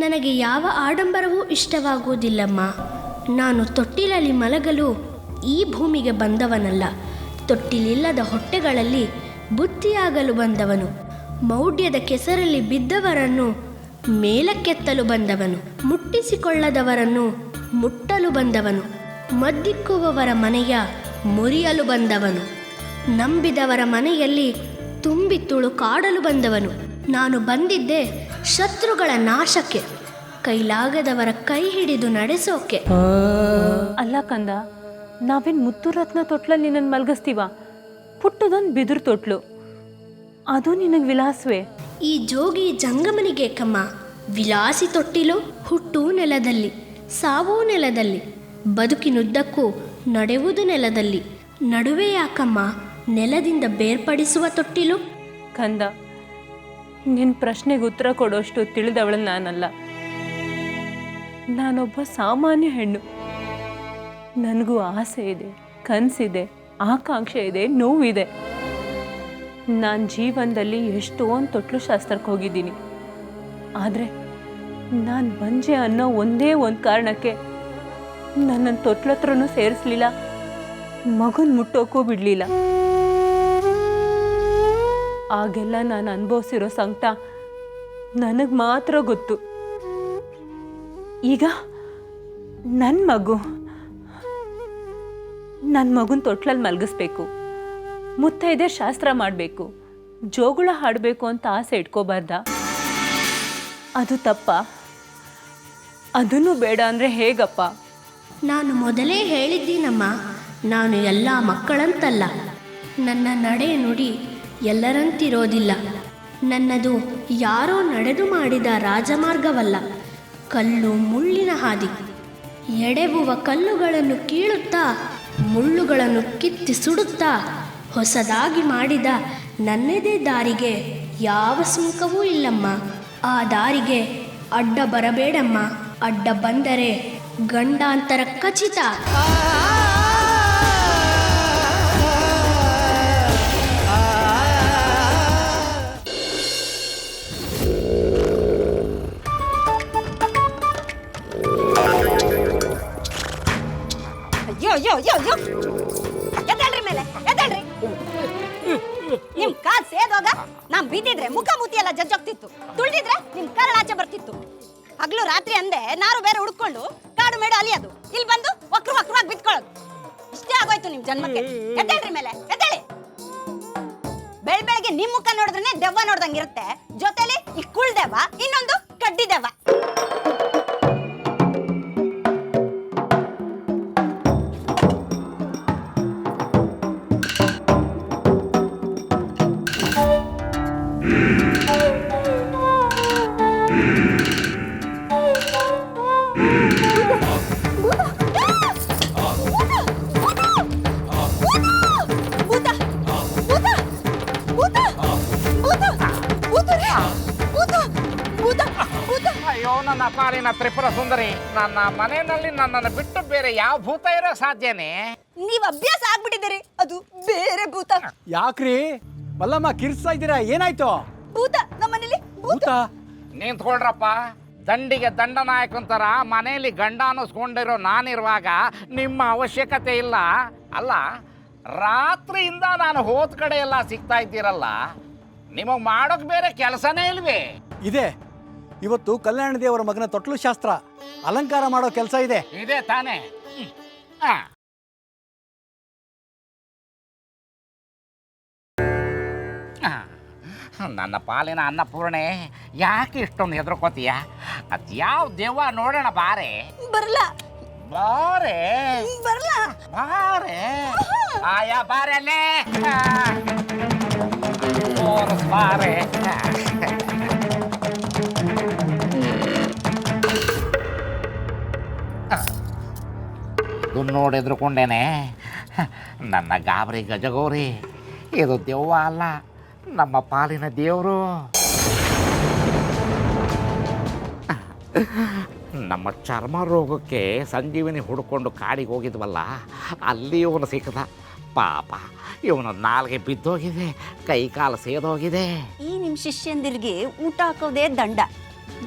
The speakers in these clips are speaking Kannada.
ನನಗೆ ಯಾವ ಆಡಂಬರವೂ ಇಷ್ಟವಾಗುವುದಿಲ್ಲಮ್ಮ. ನಾನು ತೊಟ್ಟಿಲಲ್ಲಿ ಮಲಗಲು ಈ ಭೂಮಿಗೆ ಬಂದವನಲ್ಲ. ತೊಟ್ಟಿಲಿಲ್ಲದ ಹೊಟ್ಟೆಗಳಲ್ಲಿ ಬುತ್ತಿಯಾಗಲು ಬಂದವನು. ಮೌಢ್ಯದ ಕೆಸರಲ್ಲಿ ಬಿದ್ದವರನ್ನು ಮೇಲಕ್ಕೆತ್ತಲು ಬಂದವನು. ಮುಟ್ಟಿಸಿಕೊಳ್ಳದವರನ್ನು ಮುಟ್ಟಲು ಬಂದವನು. ಮದ್ದಿಕ್ಕುವವರ ಮನೆಯ ಮುರಿಯಲು ಬಂದವನು. ನಂಬಿದವರ ಮನೆಯಲ್ಲಿ ತುಂಬಿ ತುಳುಕಾಡಲು ಬಂದವನು. ನಾನು ಬಂದಿದ್ದೆ ಶತ್ರುಗಳ ನಾಶಕ್ಕೆ, ಕೈಲಾಗದವರ ಕೈ ಹಿಡಿದು ನಡೆಸೋಕೆ. ಅಲ್ಲ ಕಂದ, ನಾವೇನು ಮುತ್ತುರತ್ನ ತೊಟ್ಲಲ್ಲಿ ನಿನ್ನನ್ನು ಮಲಗಿಸ್ತೀವ? ಪುಟ್ಟದೊಂದು ಬಿದಿರು ತೊಟ್ಲು, ಅದು ನಿನಗೆ ವಿಲಾಸವೇ? ಈ ಜೋಗಿ ಜಂಗಮನಿಗೆ ಕಮ್ಮ ವಿಲಾಸಿ ತೊಟ್ಟಿಲು. ಹುಟ್ಟು ನೆಲದಲ್ಲಿ, ಸಾವೂ ನೆಲದಲ್ಲಿ, ಬದುಕಿನುದ್ದಕ್ಕೂ ನಡೆಯುವುದು ನೆಲದಲ್ಲಿ. ನಡುವೆ ಯಾಕಮ್ಮ ನೆಲದಿಂದ ಬೇರ್ಪಡಿಸುವ ತೊಟ್ಟಿಲು? ಕಂದ, ನಿನ್ನ ಪ್ರಶ್ನೆಗೆ ಉತ್ತರ ಕೊಡೋಷ್ಟು ತಿಳಿದವಳು ನಾನಲ್ಲ. ನಾನೊಬ್ಬ ಸಾಮಾನ್ಯ ಹೆಣ್ಣು. ನನಗೂ ಆಸೆ ಇದೆ, ಕನಸಿದೆ, ಆಕಾಂಕ್ಷೆ ಇದೆ, ನೋವಿದೆ. ನಾನು ಜೀವನದಲ್ಲಿ ಎಷ್ಟೊಂದು ತೊಟ್ಲು ಶಾಸ್ತ್ರಕ್ಕೆ ಹೋಗಿದ್ದೀನಿ. ಆದರೆ ನಾನು ಬಂಜೆ ಅನ್ನೋ ಒಂದೇ ಒಂದು ಕಾರಣಕ್ಕೆ ನನ್ನನ್ನು ತೊಟ್ಲತ್ರನೂ ಸೇರಿಸಲಿಲ್ಲ, ಮಗನ ಮುಟ್ಟೋಕ್ಕೂ ಬಿಡಲಿಲ್ಲ. ಆಗೆಲ್ಲ ನಾನು ಅನುಭವಿಸಿರೋ ಸಂಕಟ ನನಗೆ ಮಾತ್ರ ಗೊತ್ತು. ಈಗ ನನ್ನ ಮಗುನ ತೊಟ್ಲಲ್ಲಿ ಮಲಗಿಸ್ಬೇಕು, ಮುತ್ತೈದೆ ಶಾಸ್ತ್ರ ಮಾಡಬೇಕು, ಜೋಗುಳ ಹಾಡಬೇಕು ಅಂತ ಆಸೆ ಇಟ್ಕೋಬಾರ್ದ? ಅದು ತಪ್ಪ? ಅದನ್ನು ಬೇಡ ಅಂದರೆ ಹೇಗಪ್ಪ? ನಾನು ಮೊದಲೇ ಹೇಳಿದ್ದೀನಮ್ಮ, ನಾನು ಎಲ್ಲ ಮಕ್ಕಳಂತಲ್ಲ. ನನ್ನ ನಡೆ ನುಡಿ ಎಲ್ಲರಂತಿರೋದಿಲ್ಲ. ನನ್ನದು ಯಾರೋ ನಡೆದು ಮಾಡಿದ ರಾಜಮಾರ್ಗವಲ್ಲ, ಕಲ್ಲು ಮುಳ್ಳಿನ ಹಾದಿ. ಎಡೆಬುವ ಕಲ್ಲುಗಳನ್ನು ಕೀಳುತ್ತಾ, ಮುಳ್ಳುಗಳನ್ನು ಕಿತ್ತಿ ಸುಡುತ್ತಾ ಹೊಸದಾಗಿ ಮಾಡಿದ ನನ್ನದೇ ದಾರಿಗೆ ಯಾವ ಸುಂಕವೂ ಇಲ್ಲಮ್ಮ. ಆ ದಾರಿಗೆ ಅಡ್ಡ ಬರಬೇಡಮ್ಮ. ಅಡ್ಡ ಬಂದರೆ ಗಂಡಾಂತರ ಖಚಿತ. ಅಯ್ಯೋ ಎದ್ದೇಳ್ರಿ ಮೇಲೆ, ಎದ್ದೇಳ್ರಿ. ನಿಮ್ ಕಾಲ್ ಸೇದೋಗ ನಾನ್ ಬಿದ್ದಿದ್ರೆ ಮುಖ ಮೂತಿ ಎಲ್ಲ ಜಜ್ಜೋಗ್ತಿತ್ತು, ತುಳಿದಿದ್ರೆ ನಿಮ್ ಕರಳ ಆಚೆ ಬರ್ತಿತ್ತು. ಹಗ್ಲು ರಾತ್ರಿ ಅಂದೆ ನಾರು ಬೇರೆ ಹುಡ್ಕೊಂಡು ಕಾಡು ಮೇಡು ಅಲಿಯೋದು, ಇಲ್ಲಿ ಬಂದು ವಕ್ರವಾಗಿ ಬಿತ್ಕೊಳ್ಳೋದು. ಇಷ್ಟೇ ಆಗೋಯ್ತು ನಿಮ್ ಜನ್ಮಕ್ಕೆ. ಎದ್ದೇಳ್ರಿ ಮೇಲೆ, ಎದ್ದೇಳಿ. ಬೆಳಗ್ಗೆ ನಿಮ್ ಮುಖ ನೋಡಿದ್ರೆ ದೆವ್ವ ನೋಡ್ದಂಗಿರುತ್ತೆ. ಜೊತೆಲಿ ಈ ಕುಳ್ ದೆವ್ವ, ಇನ್ನೊಂದು ಕಡ್ಡಿ ದೆವ್ವ. ಅಯ್ಯೋ ನನ್ನ ಪಾಲಿನ ತ್ರಿಪುರ ಸುಂದರಿ, ನನ್ನ ಮನೆಯಲ್ಲಿ ನನ್ನನ್ನು ಬಿಟ್ಟು ಬೇರೆ ಯಾವ ಭೂತ ಇರೋ ಸಾಧ್ಯನೇ? ನೀವ್ ಅಭ್ಯಾಸ ಆಗ್ಬಿಟ್ಟಿದ್ದೀರಿ, ಅದು ಬೇರೆ ಭೂತ. ಯಾಕ್ರಿ ಮಲ್ಲಮ್ಮ ಕಿರ್ಸ್ತಾ ಇದ್ದೀರಾ? ಏನಾಯ್ತು? ಭೂತ ನಮ್ಮನೇಲಿ ಭೂತ? ನಿಂತ್ಕೊಳ್ರಪ್ಪ. ದಂಡಿಗೆ ದಂಡನಾಯಕಂತರ ಮನೆಯಲ್ಲಿ ಗಂಡ ಅನ್ನಿಸ್ಕೊಂಡಿರೋ ನಾನಿರುವಾಗ ನಿಮ್ಮ ಅವಶ್ಯಕತೆ ಇಲ್ಲ. ಅಲ್ಲ, ರಾತ್ರಿಯಿಂದ ನಾನು ಹೋದ ಕಡೆ ಎಲ್ಲ ಸಿಗ್ತಾ ಇದ್ದೀರಲ್ಲ, ನಿಮಗೆ ಮಾಡೋಕೆ ಬೇರೆ ಕೆಲಸನೇ ಇಲ್ವೇ? ಇದೆ. ಇವತ್ತು ಕಲ್ಯಾಣ ದೇವರ ಮಗನ ತೊಟ್ಲು ಶಾಸ್ತ್ರ, ಅಲಂಕಾರ ಮಾಡೋ ಕೆಲಸ ಇದೆ. ಇದೆ ತಾನೇ? ನನ್ನ ಪಾಲಿನ ಅನ್ನಪೂರ್ಣೆ, ಯಾಕೆ ಇಷ್ಟೊಂದು ಹೆದರ್ಕೋತೀಯ? ಅದ್ಯಾವ ದೆವ್ವ ನೋಡೋಣ ಬಾರೆ. ಬರಲ್ಲ ಬಾರೆ ಬರಲ್ಲ ಬಾರೆ. ಆಯಾ ಬಾರಲ್ಲೇ ಬಾರೆ. ಇದು ನೋಡಿ ಎದ್ರುಕೊಂಡೇನೆ. ನನ್ನ ಗಾಬರಿ ಗಜಗೌರಿ, ಇದು ದೆವ್ವ ಅಲ್ಲ, ನಮ್ಮ ಪಾಲಿನ ದೇವರು. ನಮ್ಮ ಚರ್ಮ ರೋಗಕ್ಕೆ ಸಂಜೀವಿನಿ ಹುಡ್ಕೊಂಡು ಕಾಡಿಗೆ ಹೋಗಿದ್ವಲ್ಲ, ಅಲ್ಲಿ ಇವನು ಸಿಕ್ಕದ. ಪಾಪ, ಇವನು ನಾಲ್ಗೆ ಬಿದ್ದೋಗಿದೆ, ಕೈ ಕಾಲು ಸೇದೋಗಿದೆ. ಈ ನಿಮ್ ಶಿಷ್ಯಂದಿರಿಗೆ ಊಟ ಹಾಕೋದೇ ದಂಡ.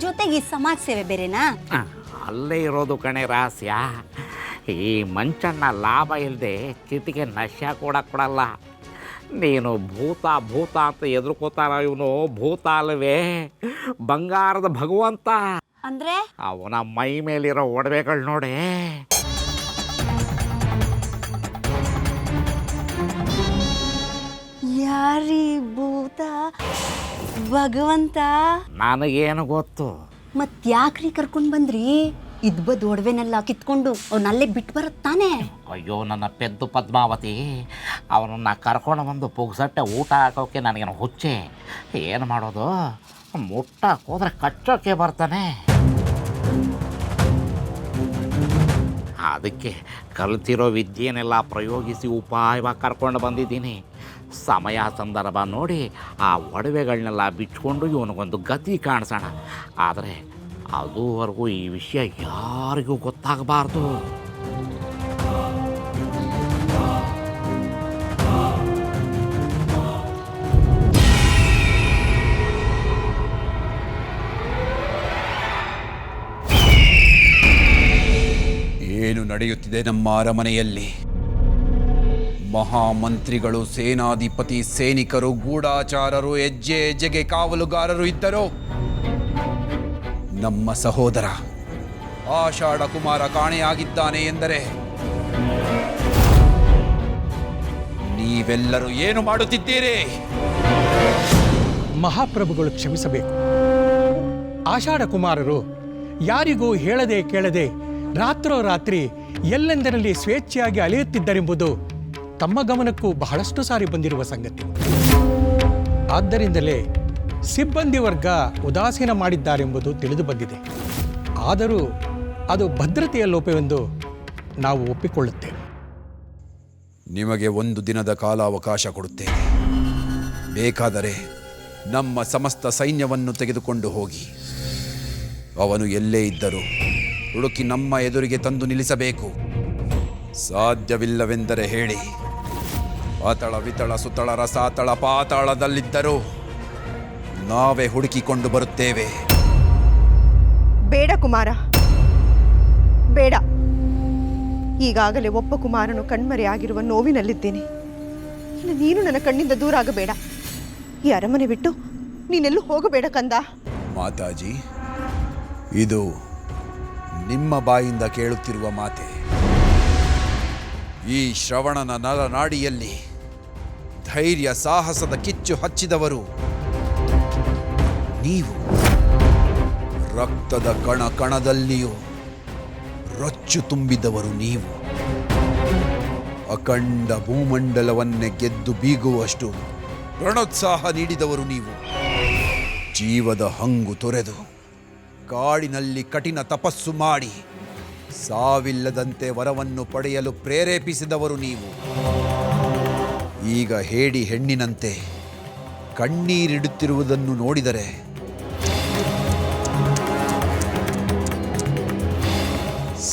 ಜೊತೆಗೆ ಈ ಸಮಾಜ ಸೇವೆ ಬೇರೆನಾ? ಅಲ್ಲೇ ಇರೋದು ಕಣೆ ರಹಸ್ಯ. ಈ ಮಂಚಣ್ಣ ಲಾಭ ಇಲ್ಲದೆ ಚಿಟಿಗೆ ನಶ್ಯ ಕೂಡ ಕೊಡಲ್ಲ. ನೀನು ಭೂತ ಭೂತ ಅಂತ ಎದುರ್ಕೋತಾರ, ಇವನು ಭೂತ ಅಲ್ಲವೇ, ಬಂಗಾರದ ಭಗವಂತ. ಅಂದ್ರೆ ಅವನ ಮೈ ಮೇಲಿರೋ ಒಡವೆಗಳು ನೋಡಿ. ಯಾರೀ ಭೂತ ಭಗವಂತ? ನನಗೇನು ಗೊತ್ತು. ಮತ್ ಯಾಕ್ರಿ ಕರ್ಕೊಂಡ್ ಬಂದ್ರಿ? ಇದ್ಬದ್ ಒಡವೆನೆಲ್ಲ ಕಿತ್ಕೊಂಡು ಅವನಲ್ಲೇ ಬಿಟ್ಟು ಬರುತ್ತಾನೆ. ಅಯ್ಯೋ ನನ್ನ ಪೆದ್ದು ಪದ್ಮಾವತಿ, ಅವನನ್ನು ಕರ್ಕೊಂಡು ಬಂದು ಪುಗ್ಸಟ್ಟೆ ಊಟ ಹಾಕೋಕ್ಕೆ ನನಗೇನು ಹುಚ್ಚೆ. ಏನು ಮಾಡೋದು, ಮುಟ್ಟಕ್ಕೆ ಹೋದ್ರೆ ಕಚ್ಚೋಕ್ಕೆ ಬರ್ತಾನೆ. ಅದಕ್ಕೆ ಕಲ್ತಿರೋ ವಿದ್ಯೆನೆಲ್ಲ ಪ್ರಯೋಗಿಸಿ ಉಪಾಯವಾಗಿ ಕರ್ಕೊಂಡು ಬಂದಿದ್ದೀನಿ. ಸಮಯ ಸಂದರ್ಭ ನೋಡಿ ಆ ಒಡವೆಗಳನ್ನೆಲ್ಲ ಬಿಚ್ಕೊಂಡು ಇವನಿಗೊಂದು ಗತಿ ಕಾಣಿಸೋಣ. ಆದರೆ ಅದುವರೆಗೂ ಈ ವಿಷಯ ಯಾರಿಗೂ ಗೊತ್ತಾಗಬಾರ್ದು. ಏನು ನಡೆಯುತ್ತಿದೆ ನಮ್ಮ ಅರಮನೆಯಲ್ಲಿ? ಮಹಾಮಂತ್ರಿಗಳು, ಸೇನಾಧಿಪತಿ, ಸೈನಿಕರು, ಗೂಢಾಚಾರರು, ಹೆಜ್ಜೆ ಹೆಜ್ಜೆಗೆ ಕಾವಲುಗಾರರು ಇದ್ದರು. ನಮ್ಮ ಸಹೋದರ ಆಷಾಢ ಕುಮಾರ ಕಾಣೆಯಾಗಿದ್ದಾನೆ ಎಂದರೆ ನೀವೆಲ್ಲರೂ ಏನು ಮಾಡುತ್ತಿದ್ದೀರಿ? ಮಹಾಪ್ರಭುಗಳು ಕ್ಷಮಿಸಬೇಕು. ಆಷಾಢ ಕುಮಾರರು ಯಾರಿಗೂ ಹೇಳದೆ ಕೇಳದೆ ರಾತ್ರೋರಾತ್ರಿ ಎಲ್ಲೆಂದರಲ್ಲಿ ಸ್ವೇಚ್ಛೆಯಾಗಿ ಅಲೆಯುತ್ತಿದ್ದರೆಂಬುದು ತಮ್ಮ ಗಮನಕ್ಕೂ ಬಹಳಷ್ಟು ಸಾರಿ ಬಂದಿರುವ ಸಂಗತಿ. ಆದ್ದರಿಂದಲೇ ಸಿಬ್ಬಂದಿ ವರ್ಗ ಉದಾಸೀನ ಮಾಡಿದ್ದಾರೆಂಬುದು ತಿಳಿದು ಬಂದಿದೆ. ಆದರೂ ಅದು ಭದ್ರತೆಯ ಲೋಪವೆಂದು ನಾವು ಒಪ್ಪಿಕೊಳ್ಳುತ್ತೇವೆ. ನಿಮಗೆ 1 ದಿನದ ಕಾಲಾವಕಾಶ ಕೊಡುತ್ತೇನೆ. ಬೇಕಾದರೆ ನಮ್ಮ ಸಮಸ್ತ ಸೈನ್ಯವನ್ನು ತೆಗೆದುಕೊಂಡು ಹೋಗಿ ಅವನು ಎಲ್ಲೇ ಇದ್ದರೂ ಹುಡುಕಿ ನಮ್ಮ ಎದುರಿಗೆ ತಂದು ನಿಲ್ಲಿಸಬೇಕು. ಸಾಧ್ಯವಿಲ್ಲವೆಂದರೆ ಹೇಳಿ. ಅತಳ ವಿತಳ ಸುತಳ ರಸಾತಳ ಪಾತಾಳದಲ್ಲಿದ್ದರೂ ನಾವೇ ಹುಡುಕಿಕೊಂಡು ಬರುತ್ತೇವೆ. ಬೇಡ ಕುಮಾರ, ಬೇಡ. ಈಗಾಗಲೇ ಒಬ್ಬ ಕುಮಾರನು ಕಣ್ಮರೆಯಾಗಿರುವ ನೋವಿನಲ್ಲಿದ್ದೇನೆ. ಇನ್ನು ನೀನು ನನ್ನ ಕಣ್ಣಿಂದ ದೂರ ಆಗಬೇಡ. ಈ ಅರಮನೆ ಬಿಟ್ಟು ನೀನೆಲ್ಲೂ ಹೋಗಬೇಡ ಕಂದ. ಮಾತಾಜಿ, ಇದು ನಿಮ್ಮ ಬಾಯಿಂದ ಕೇಳುತ್ತಿರುವ ಮಾತೆ. ಈ ಶ್ರವಣನ ನರನಾಡಿಯಲ್ಲಿ ಧೈರ್ಯ ಸಾಹಸದ ಕಿಚ್ಚು ಹಚ್ಚಿದವರು ನೀವು. ರಕ್ತದ ಕಣ ಕಣದಲ್ಲಿಯೂ ರೊಚ್ಚು ತುಂಬಿದವರು ನೀವು. ಅಖಂಡ ಭೂಮಂಡಲವನ್ನೇ ಗೆದ್ದು ಬೀಗುವಷ್ಟು ರಣೋತ್ಸಾಹ ನೀಡಿದವರು ನೀವು. ಜೀವದ ಹಂಗು ತೊರೆದು ಕಾಡಿನಲ್ಲಿ ಕಠಿಣ ತಪಸ್ಸು ಮಾಡಿ ಸಾವಿಲ್ಲದಂತೆ ವರವನ್ನು ಪಡೆಯಲು ಪ್ರೇರೇಪಿಸಿದವರು ನೀವು. ಈಗ ಹೇಡಿ ಹೆಣ್ಣಿನಂತೆ ಕಣ್ಣೀರಿಡುತ್ತಿರುವುದನ್ನು ನೋಡಿದರೆ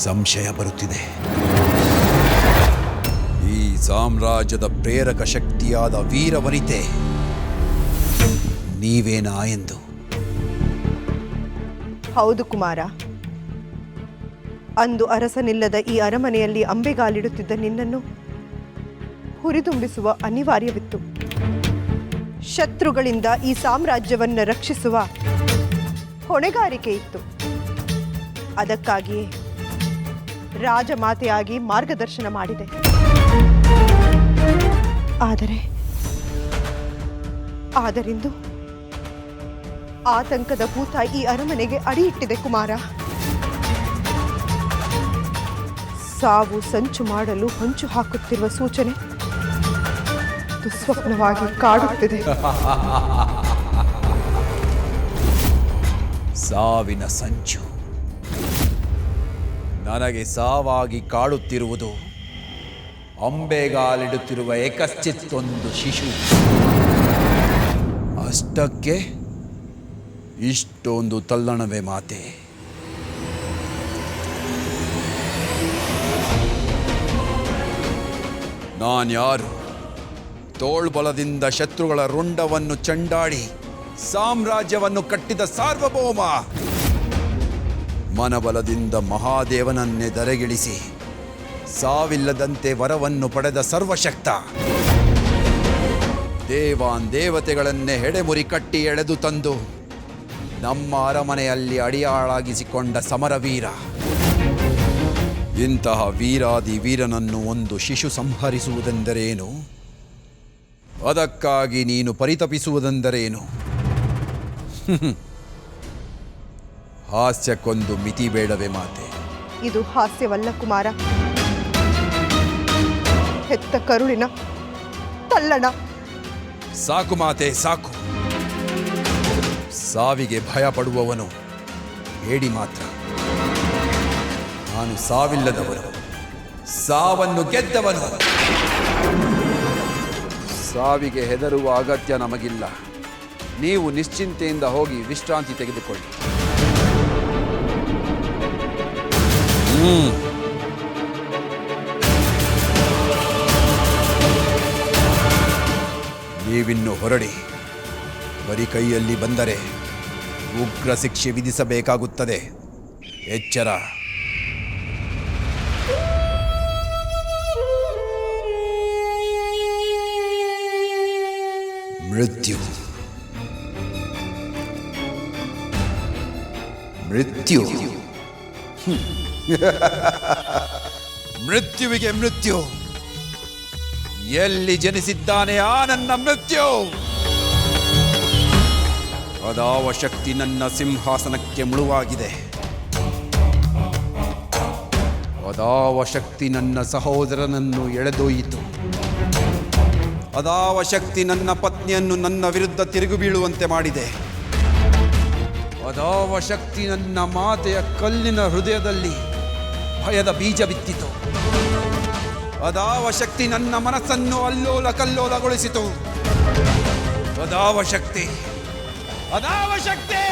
ಸಂಶಯ ಬರುತ್ತಿದೆ. ಈ ಸಾಮ್ರಾಜ್ಯದ ಪ್ರೇರಕ ಶಕ್ತಿಯಾದ ವೀರವನಿತೆ ನೀವೇನಾ ಎಂದು. ಹೌದು ಕುಮಾರ, ಅಂದು ಅರಸನಿಲ್ಲದ ಈ ಅರಮನೆಯಲ್ಲಿ ಅಂಬೆಗಾಲಿಡುತ್ತಿದ್ದ ನಿನ್ನನ್ನು ಹುರಿದುಂಬಿಸುವ ಅನಿವಾರ್ಯವಿತ್ತು. ಶತ್ರುಗಳಿಂದ ಈ ಸಾಮ್ರಾಜ್ಯವನ್ನು ರಕ್ಷಿಸುವ ಹೊಣೆಗಾರಿಕೆ ಇತ್ತು. ಅದಕ್ಕಾಗಿಯೇ ರಾಜಮಾತೆಯಾಗಿ ಮಾರ್ಗದರ್ಶನ ಮಾಡಿದೆ. ಆದರಿಂದು ಆತಂಕದ ಭೂತ ಈ ಅರಮನೆಗೆ ಅಡಿಯಿಟ್ಟಿದೆ ಕುಮಾರ. ಸಾವು ಸಂಚು ಮಾಡಲು ಹೊಂಚು ಹಾಕುತ್ತಿರುವ ಸೂಚನೆ ದುಸ್ವಪ್ನವಾಗಿ ಕಾಡುತ್ತಿದೆ. ಸಾವಿನ ಸಂಚು ನನಗೆ ಸಾವಾಗಿ ಕಾಡುತ್ತಿರುವುದು ಅಂಬೆಗಾಲಿಡುತ್ತಿರುವ ಏಕಶ್ಚಿತ್ತೊಂದು ಶಿಶು. ಅಷ್ಟಕ್ಕೆ ಇಷ್ಟೊಂದು ತಲ್ಲಣವೇ ಮಾತೆ? ನಾನ್ಯಾರು? ತೋಳ್ಬಲದಿಂದ ಶತ್ರುಗಳ ರುಂಡವನ್ನು ಚಂಡಾಡಿ ಸಾಮ್ರಾಜ್ಯವನ್ನು ಕಟ್ಟಿದ ಸಾರ್ವಭೌಮ, ಮನಬಲದಿಂದ ಮಹಾದೇವನನ್ನೇ ಧರೆಗಿಳಿಸಿ ಸಾವಿಲ್ಲದಂತೆ ವರವನ್ನು ಪಡೆದ ಸರ್ವಶಕ್ತ, ದೇವತೆಗಳನ್ನೇ ಹೆಡೆಮುರಿ ಕಟ್ಟಿ ಎಳೆದು ತಂದು ನಮ್ಮ ಅರಮನೆಯಲ್ಲಿ ಅಡಿಯಾಳಾಗಿಸಿಕೊಂಡ ಸಮರವೀರ. ಇಂತಹ ವೀರಾದಿ ವೀರನನ್ನು ಒಂದು ಶಿಶು ಸಂಹರಿಸುವುದೆಂದರೇನು? ಅದಕ್ಕಾಗಿ ನೀನು ಪರಿತಪಿಸುವುದೆಂದರೇನು? ಹಾಸ್ಯಕ್ಕೊಂದು ಮಿತಿ ಬೇಡವೇ ಮಾತೆ? ಇದು ಹಾಸ್ಯವಲ್ಲ ಕುಮಾರ, ಹೆತ್ತ ಕರುಳಿನ ತಲ್ಲಣ. ಸಾಕು ಮಾತೆ, ಸಾಕು. ಸಾವಿಗೆ ಭಯ ಪಡುವವನು ಹೇಳಿ ಮಾತ್ರ. ನಾನು ಸಾವಿಲ್ಲದವನು, ಸಾವನ್ನು ಗೆದ್ದವನು. ಸಾವಿಗೆ ಹೆದರುವ ಅಗತ್ಯ ನಮಗಿಲ್ಲ. ನೀವು ನಿಶ್ಚಿಂತೆಯಿಂದ ಹೋಗಿ ವಿಶ್ರಾಂತಿ ತೆಗೆದುಕೊಳ್ಳಿ. ನೀವಿನ್ನು ಹೊರಡಿ. ಬರೀ ಕೈಯಲ್ಲಿ ಬಂದರೆ ಉಗ್ರ ಶಿಕ್ಷೆ ವಿಧಿಸಬೇಕಾಗುತ್ತದೆ. ಎಚ್ಚರ. ಮೃತ್ಯು ಮೃತ್ಯು ಮೃತ್ಯುವಿಗೆ ಮೃತ್ಯು. ಎಲ್ಲಿ ಜನಿಸಿದ್ದಾನೆ ಆ ನನ್ನ ಮೃತ್ಯು. ಅದಾವ ಶಕ್ತಿ ನನ್ನ ಸಿಂಹಾಸನಕ್ಕೆ ಮುಳುವಾಗಿದೆ. ಅದಾವ ಶಕ್ತಿ ನನ್ನ ಸಹೋದರನನ್ನು ಎಳೆದೊಯ್ಯಿತು. ಅದಾವ ಶಕ್ತಿ ನನ್ನ ಪತ್ನಿಯನ್ನು ನನ್ನ ವಿರುದ್ಧ ತಿರುಗು ಬೀಳುವಂತೆ ಮಾಡಿದೆ. ಅದಾವ ಶಕ್ತಿ ನನ್ನ ಮಾತೆಯ ಕಲ್ಲಿನ ಹೃದಯದಲ್ಲಿ ಭಯದ ಬೀಜ ಬಿತ್ತಿತು. ಅದಾವ ಶಕ್ತಿ ನನ್ನ ಮನಸ್ಸನ್ನು ಅಲ್ಲೋಲ ಕಲ್ಲೋಲಗೊಳಿಸಿತು. ಅದಾವ ಶಕ್ತಿ, ಅದಾವ ಶಕ್ತಿ.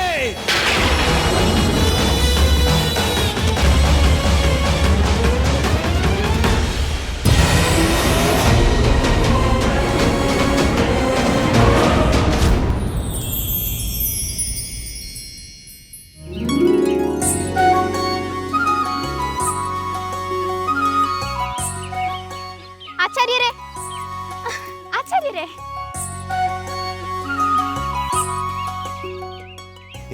ಆಚಾರ್ಯರೇ, ಆಚಾರ್ಯರೇ,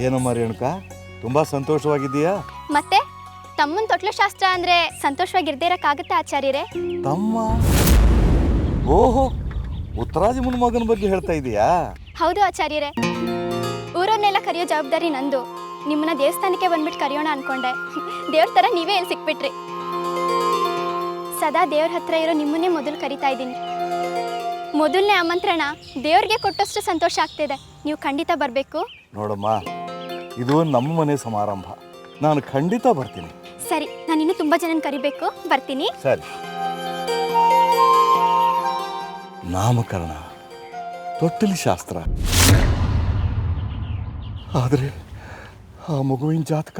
ಏನಮ್ಮ ರೇಣುಕಾ, ತುಂಬಾ ಸಂತೋಷವಾಗಿದ್ದೀಯಾ? ಮತ್ತೆ ತಮ್ಮನ್ ತೊಟ್ಲು ಶಾಸ್ತ್ರ ಅಂದ್ರೆ ಸಂತೋಷವಾಗಿರ್ದೇ ಇರಕ್ಕಾಗತ್ತಾ ಆಚಾರ್ಯರೇ? ತಮ್ಮ? ಓಹೋ, ಉತ್ತರಾಜಮನ ಮಗನ ಬಗ್ಗೆ ಹೇಳ್ತಾ ಇದೀಯಾ? ಹೌದು ಆಚಾರ್ಯರೇ. ಊರನ್ನೆಲ್ಲ ಕರೆಯೋ ಜವಾಬ್ದಾರಿ ನಂದು. ನಿಮ್ಮನ್ನ ದೇವಸ್ಥಾನಕ್ಕೆ ಬಂದ್ಬಿಟ್ಟು ಕರೆಯೋಣ ಅನ್ಕೊಂಡೆ. ದೇವ್ರ ತರ ನೀವೇ ಎಲ್ಲಿ ಸಿಕ್ಬಿಟ್ರಿ. ಸದಾ ದೇವ್ರ ಹತ್ರ ಇರೋ ನಿಮ್ಮನ್ನೇ ಮೊದಲು ಕರಿತಾ ಇದ್ದೀನಿ. ಮೊದಲನೇ ಆಮಂತ್ರಣ ದೇವ್ರಿಗೆ ಕೊಟ್ಟಷ್ಟು ಸಂತೋಷ ಆಗ್ತಿದೆ. ನೀವು ಖಂಡಿತ ಬರಬೇಕು. ನೋಡಮ್ಮ, ಇದು ನಮ್ಮ ಮನೆ ಸಮಾರಂಭ. ನಾನು ಖಂಡಿತ ಬರ್ತೀನಿ. ಸರಿ, ನಾನು ಇನ್ನೂ ತುಂಬಾ ಜನನ ಕರಿಬೇಕು. ಬರ್ತೀನಿ. ಸರಿ. ನಾಮಕರಣ, ತೊಟ್ಟಿಲು ಶಾಸ್ತ್ರ, ಆದರೆ ಆ ಮಗುವಿನ ಜಾತಕ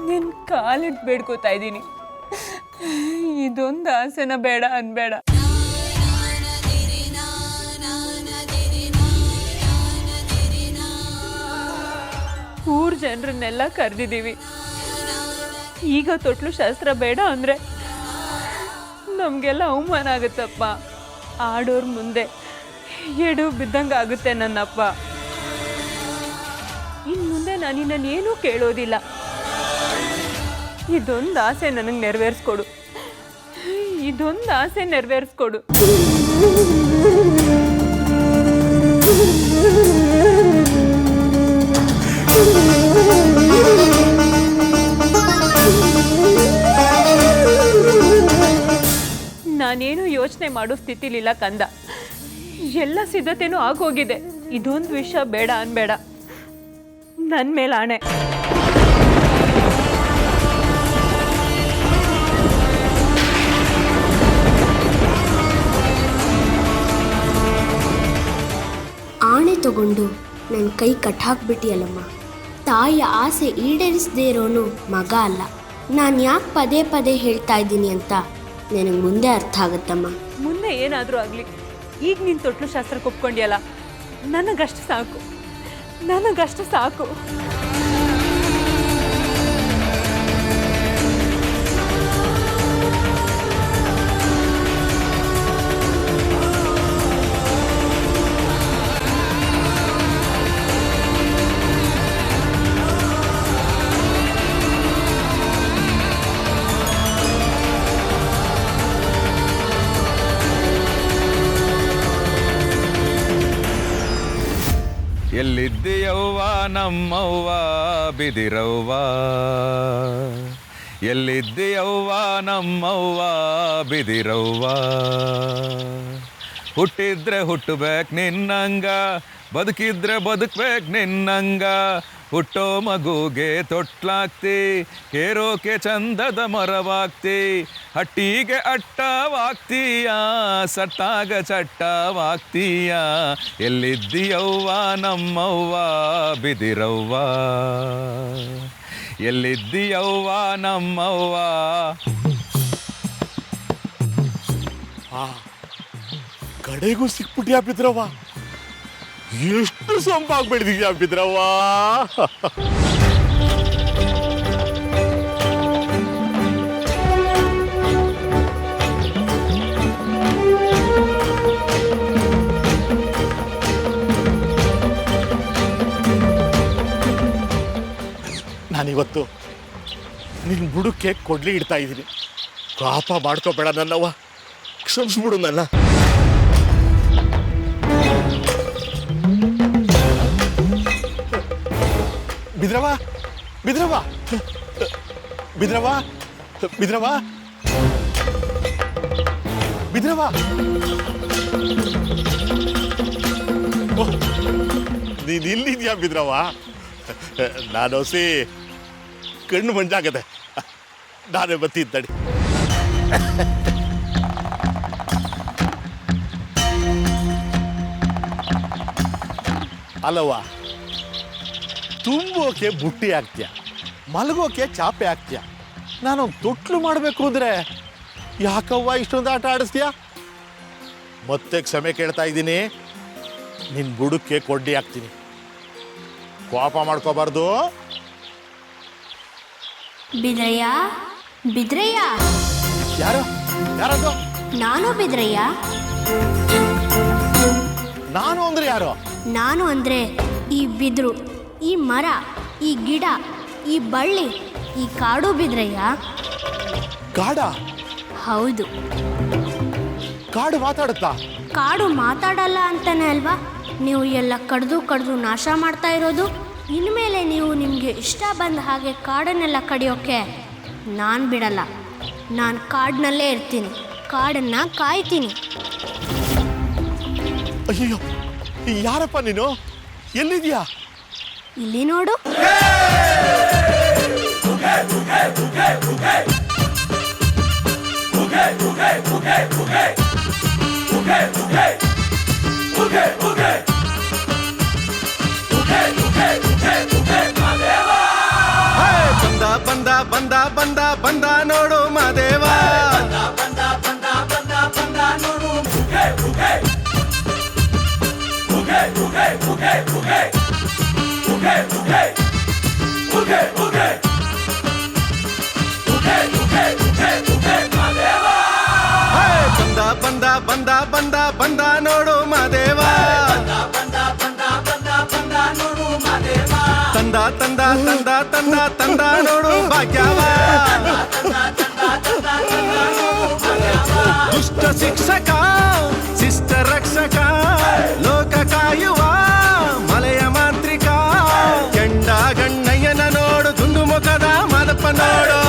ನಿನ್ನ ಕಾಲಿಟ್ಟು ಬೇಡ್ಕೋತಾ ಇದ್ದೀನಿ. ಇದೊಂದು ಆಸೆನ ಬೇಡ ಅನ್ಬೇಡ. ಊರ್ ಜನರನ್ನೆಲ್ಲ ಕರೆದಿದ್ದೀವಿ. ಈಗ ತೊಟ್ಲು ಶಾಸ್ತ್ರ ಬೇಡ ಅಂದರೆ ನಮಗೆಲ್ಲ ಅವಮಾನ ಆಗುತ್ತಪ್ಪ. ಆಡೋರ್ ಮುಂದೆ ಎಡು ಬಿದ್ದಂಗೆ ಆಗುತ್ತೆ ನನ್ನಪ್ಪ. ಇನ್ನು ಮುಂದೆ ನಾನು ನಿನ್ನನ್ನೇನೂ ಕೇಳೋದಿಲ್ಲ. ಇದೊಂದು ಆಸೆ ನನಗೆ ನೆರವೇರಿಸ್ಕೊಡು, ಇದೊಂದು ಆಸೆ ನೆರವೇರಿಸ್ಕೊಡು. ನಾನೇನು ಯೋಚನೆ ಮಾಡೋ ಸ್ಥಿತಿಲಿಲ್ಲ ಕಂದ. ಎಲ್ಲ ಸಿದ್ಧತೆನೂ ಆಗೋಗಿದೆ. ಇದೊಂದು ವಿಷಯ ಬೇಡ ಅನ್ಬೇಡ, ನನ್ನ ಮೇಲೆ ಆಣೆ. ಆಣೆ ತಗೊಂಡು ನನ್ನ ಕೈ ಕಟ್ಟಾಕ್ಬಿಟ್ಟಿಯಲ್ಲಮ್ಮ. ತಾಯಿಯ ಆಸೆ ಈಡೇರಿಸದೇ ಇರೋನು ಮಗ ಅಲ್ಲ. ನಾನು ಯಾಕೆ ಪದೇ ಪದೇ ಹೇಳ್ತಾ ಇದ್ದೀನಿ ಅಂತ ನನಗೆ ಮುಂದೆ ಅರ್ಥ ಆಗುತ್ತಮ್ಮ. ಮುಂದೆ ಏನಾದರೂ ಆಗಲಿ, ಈಗ ನೀನು ತೊಟ್ಲು ಶಾಸ್ತ್ರಕ್ಕೆ ಒಪ್ಕೊಂಡಿಯಲ್ಲ, ನನಗಷ್ಟು ಸಾಕು, ನನಗಷ್ಟು ಸಾಕು. ಎಲ್ಲಿದ್ದೀಯವ್ವ ನಮ್ಮವ್ವ ಬಿದಿರವ್ವ, ಎಲ್ಲಿದ್ದೀಯವ್ವ ನಮ್ಮವ್ವ ಬಿದಿರವ್ವ. ಹುಟ್ಟಿದ್ರೆ ಹುಟ್ಟಬೇಕು ನಿನ್ನಂಗ, ಬದುಕಿದ್ರೆ ಬದುಕ್ಬೇಕು ನಿನ್ನಂಗ. ಹುಟ್ಟೋ ಮಗುಗೆ ತೊಟ್ಲಾಗ್ತಿ, ಕೇರೋಕೆ ಚಂದದ ಮರವಾಗ್ತಿ. ಹಟ್ಟಿಗೆ ಅಟ್ಟವಾಗ್ತೀಯ, ಸಟ್ಟಾಗ ಚಟ್ಟವಾಗ್ತೀಯ. ಎಲ್ಲಿದ್ದೀಯವ್ವ ನಮ್ಮವ್ವ ಬಿದಿರವ್ವ, ಎಲ್ಲಿದ್ದೀಯವ್ವ ನಮ್ಮವ್ವ. ಕಡೆಗೂ ಸಿಕ್ಬಿಟ್ಯಾ ಬಿದ್ರವ್ವ, ಎಷ್ಟು ಸೊಂಪಾಗ್ಬಿಡ್ದಿದ್ಯಾ ಬಿದ್ರವ್ವ. ನಾನಿವತ್ತು ನಿನ್ನ ಬುಡಕ್ಕೆ ಕೊಡ್ಲಿ ಇಡ್ತಾ ಇದ್ದೀನಿ. ಪಾಪ ಮಾಡ್ಕೋಬೇಡ ನನ್ನವ್ವ, ಕ್ಷಮಿಸ್ಬಿಡು ನನ್ನ. ಬಿದ್ರವ ಬಿದ್ರವ ಬಿದ್ರವ ಬಿದ್ರವ ಬಿದ್ರವ. ನೀನ್ ಇಲ್ಲಿದ್ಯಾ ಬಿದ್ರವ? ನಾನು ಹೊಸಿ ಕಣ್ಣು ಮಂಜಾಗದೆ, ನಾನೇ ಬತ್ತಿದ್ದಡಿ. ಅಲ್ಲವ್ವ, ತುಂಬೋಕೆ ಬುಟ್ಟಿ ಹಾಕ್ತೀಯ, ಮಲಗೋಕೆ ಚಾಪೆ ಹಾಕ್ತೀಯ. ನಾನೊಂದು ತೊಟ್ಲು ಮಾಡಬೇಕು ಅಂದರೆ ಯಾಕವ್ವ ಇಷ್ಟೊಂದು ಆಟ ಆಡಿಸ್ತೀಯ? ಮತ್ತೆ ಕ್ಷಮೆ ಕೇಳ್ತಾ ಇದ್ದೀನಿ. ನಿನ್ನ ಬುಡಕ್ಕೆ ಕೊಡ್ಡಿ ಹಾಕ್ತೀನಿ, ಕೋಪ ಮಾಡ್ಕೋಬಾರ್ದು. ಬಿದ್ರಯ್ಯ, ಬಿದ್ರಯ್ಯ. ಯಾರು? ಯಾರದು? ನಾನು ಬಿದ್ರಯ್ಯ. ನಾನು ಅಂದ್ರೆ ಯಾರು? ನಾನು ಅಂದ್ರೆ ಈ ಬಿದ್ರು, ಈ ಮರ, ಈ ಗಿಡ, ಈ ಬಳ್ಳಿ, ಈ ಕಾಡು ಬಿದ್ರಯ್ಯ. ಕಾಡ? ಹೌದು. ಕಾಡು ಮಾತಾಡುತ್ತಾ? ಕಾಡು ಮಾತಾಡಲ್ಲ ಅಂತಾನೆ ಅಲ್ವಾ ನೀವು ಎಲ್ಲ ಕಡ್ದು ನಾಶ ಮಾಡ್ತಾ ಇರೋದು. ಇನ್ಮೇಲೆ ನೀವು ನಿಮಗೆ ಇಷ್ಟ ಬಂದ ಹಾಗೆ ಕಾಡನ್ನೆಲ್ಲ ಕಡಿಯೋಕೆ ನಾನು ಬಿಡಲ್ಲ. ನಾನು ಕಾಡಿನಲ್ಲೇ ಇರ್ತೀನಿ, ಕಾಡನ್ನು ಕಾಯ್ತೀನಿ. ಅಯ್ಯೋ, ಯಾರಪ್ಪ ನೀನು? ಎಲ್ಲಿದ್ಯಾ? ಇಲ್ಲಿ ನೋಡು. ಬಂದ ಬಂದ ಬಂದ ಬಂದ ನೋಡು ಮಾದೇವ. ಬಂದ ಬಂದ ಬಂದ ಬಂದ ನೋಡು ಮಾದೇವ. ತಂದ ತಂದ ತಂದ ತಂದ ತಂದ ನೋಡು ಭಾಗ್ಯವ ದುಷ್ಟ ಶಿಕ್ಷಕ ಶಿಷ್ಟ ರಕ್ಷಕ ಲೋಕ ಕಾಯುವ ಮಲೆಯ ಮಾಂತ್ರಿಕ ಕೆಂಡ ಗಣ್ಣಯ್ಯನ ನೋಡು ದುಂಡು ಮುಖದ ಮಾದಪ್ಪ ನೋಡು